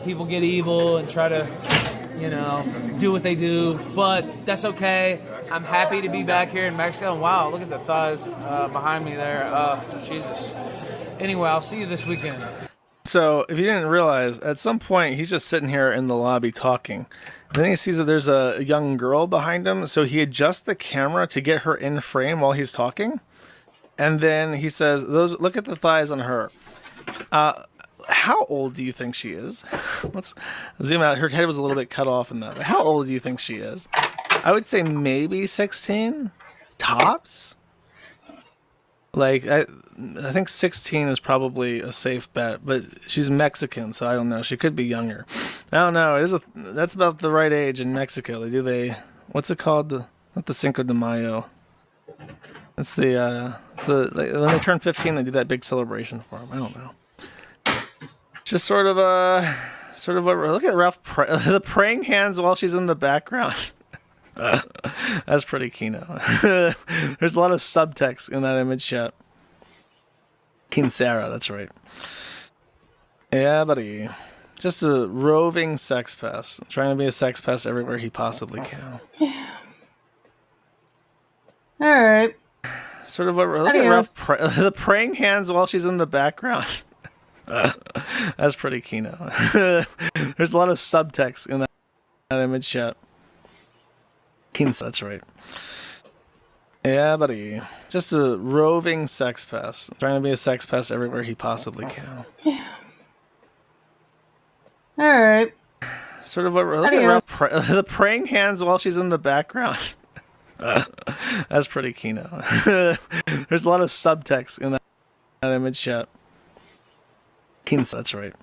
People get evil and try to, do what they do. But that's okay. I'm happy to be back here in Mexico. And wow, look at the thighs behind me there. Jesus. Anyway, I'll see you this weekend. So, if you didn't realize, at some point, he's just sitting here in the lobby talking. And then he sees that there's a young girl behind him, so he adjusts the camera to get her in frame while he's talking. And then he says, look at the thighs on her. How old do you think she is? Let's zoom out. Her head was a little bit cut off in that. But how old do you think she is? I would say maybe 16, tops. Like, I think 16 is probably a safe bet, but she's Mexican, so I don't know. She could be younger. I don't know. That's about the right age in Mexico. What's it called? Not the Cinco de Mayo. It's when they turn 15, they do that big celebration for them. I don't know. Just sort of Sort of what. Look at Ralph. The praying hands while she's in the background. That's pretty Kino. There's a lot of subtext in that image chat. Kinsara, that's right. Yeah, buddy. Just a roving sex pest. Trying to be a sex pest everywhere he possibly can. All right. Sort of what. Look at Ralph. The praying hands while she's in the background. That's pretty Kino. There's a lot of subtext in that image chat. That's right. Yeah, buddy. Just a roving sex pest. Trying to be a sex pest everywhere he possibly can. All right. Sort of what. Look at Ralph. The praying hands while she's in the background. That's pretty Kino. There's a lot of subtext in that image chat. That's right.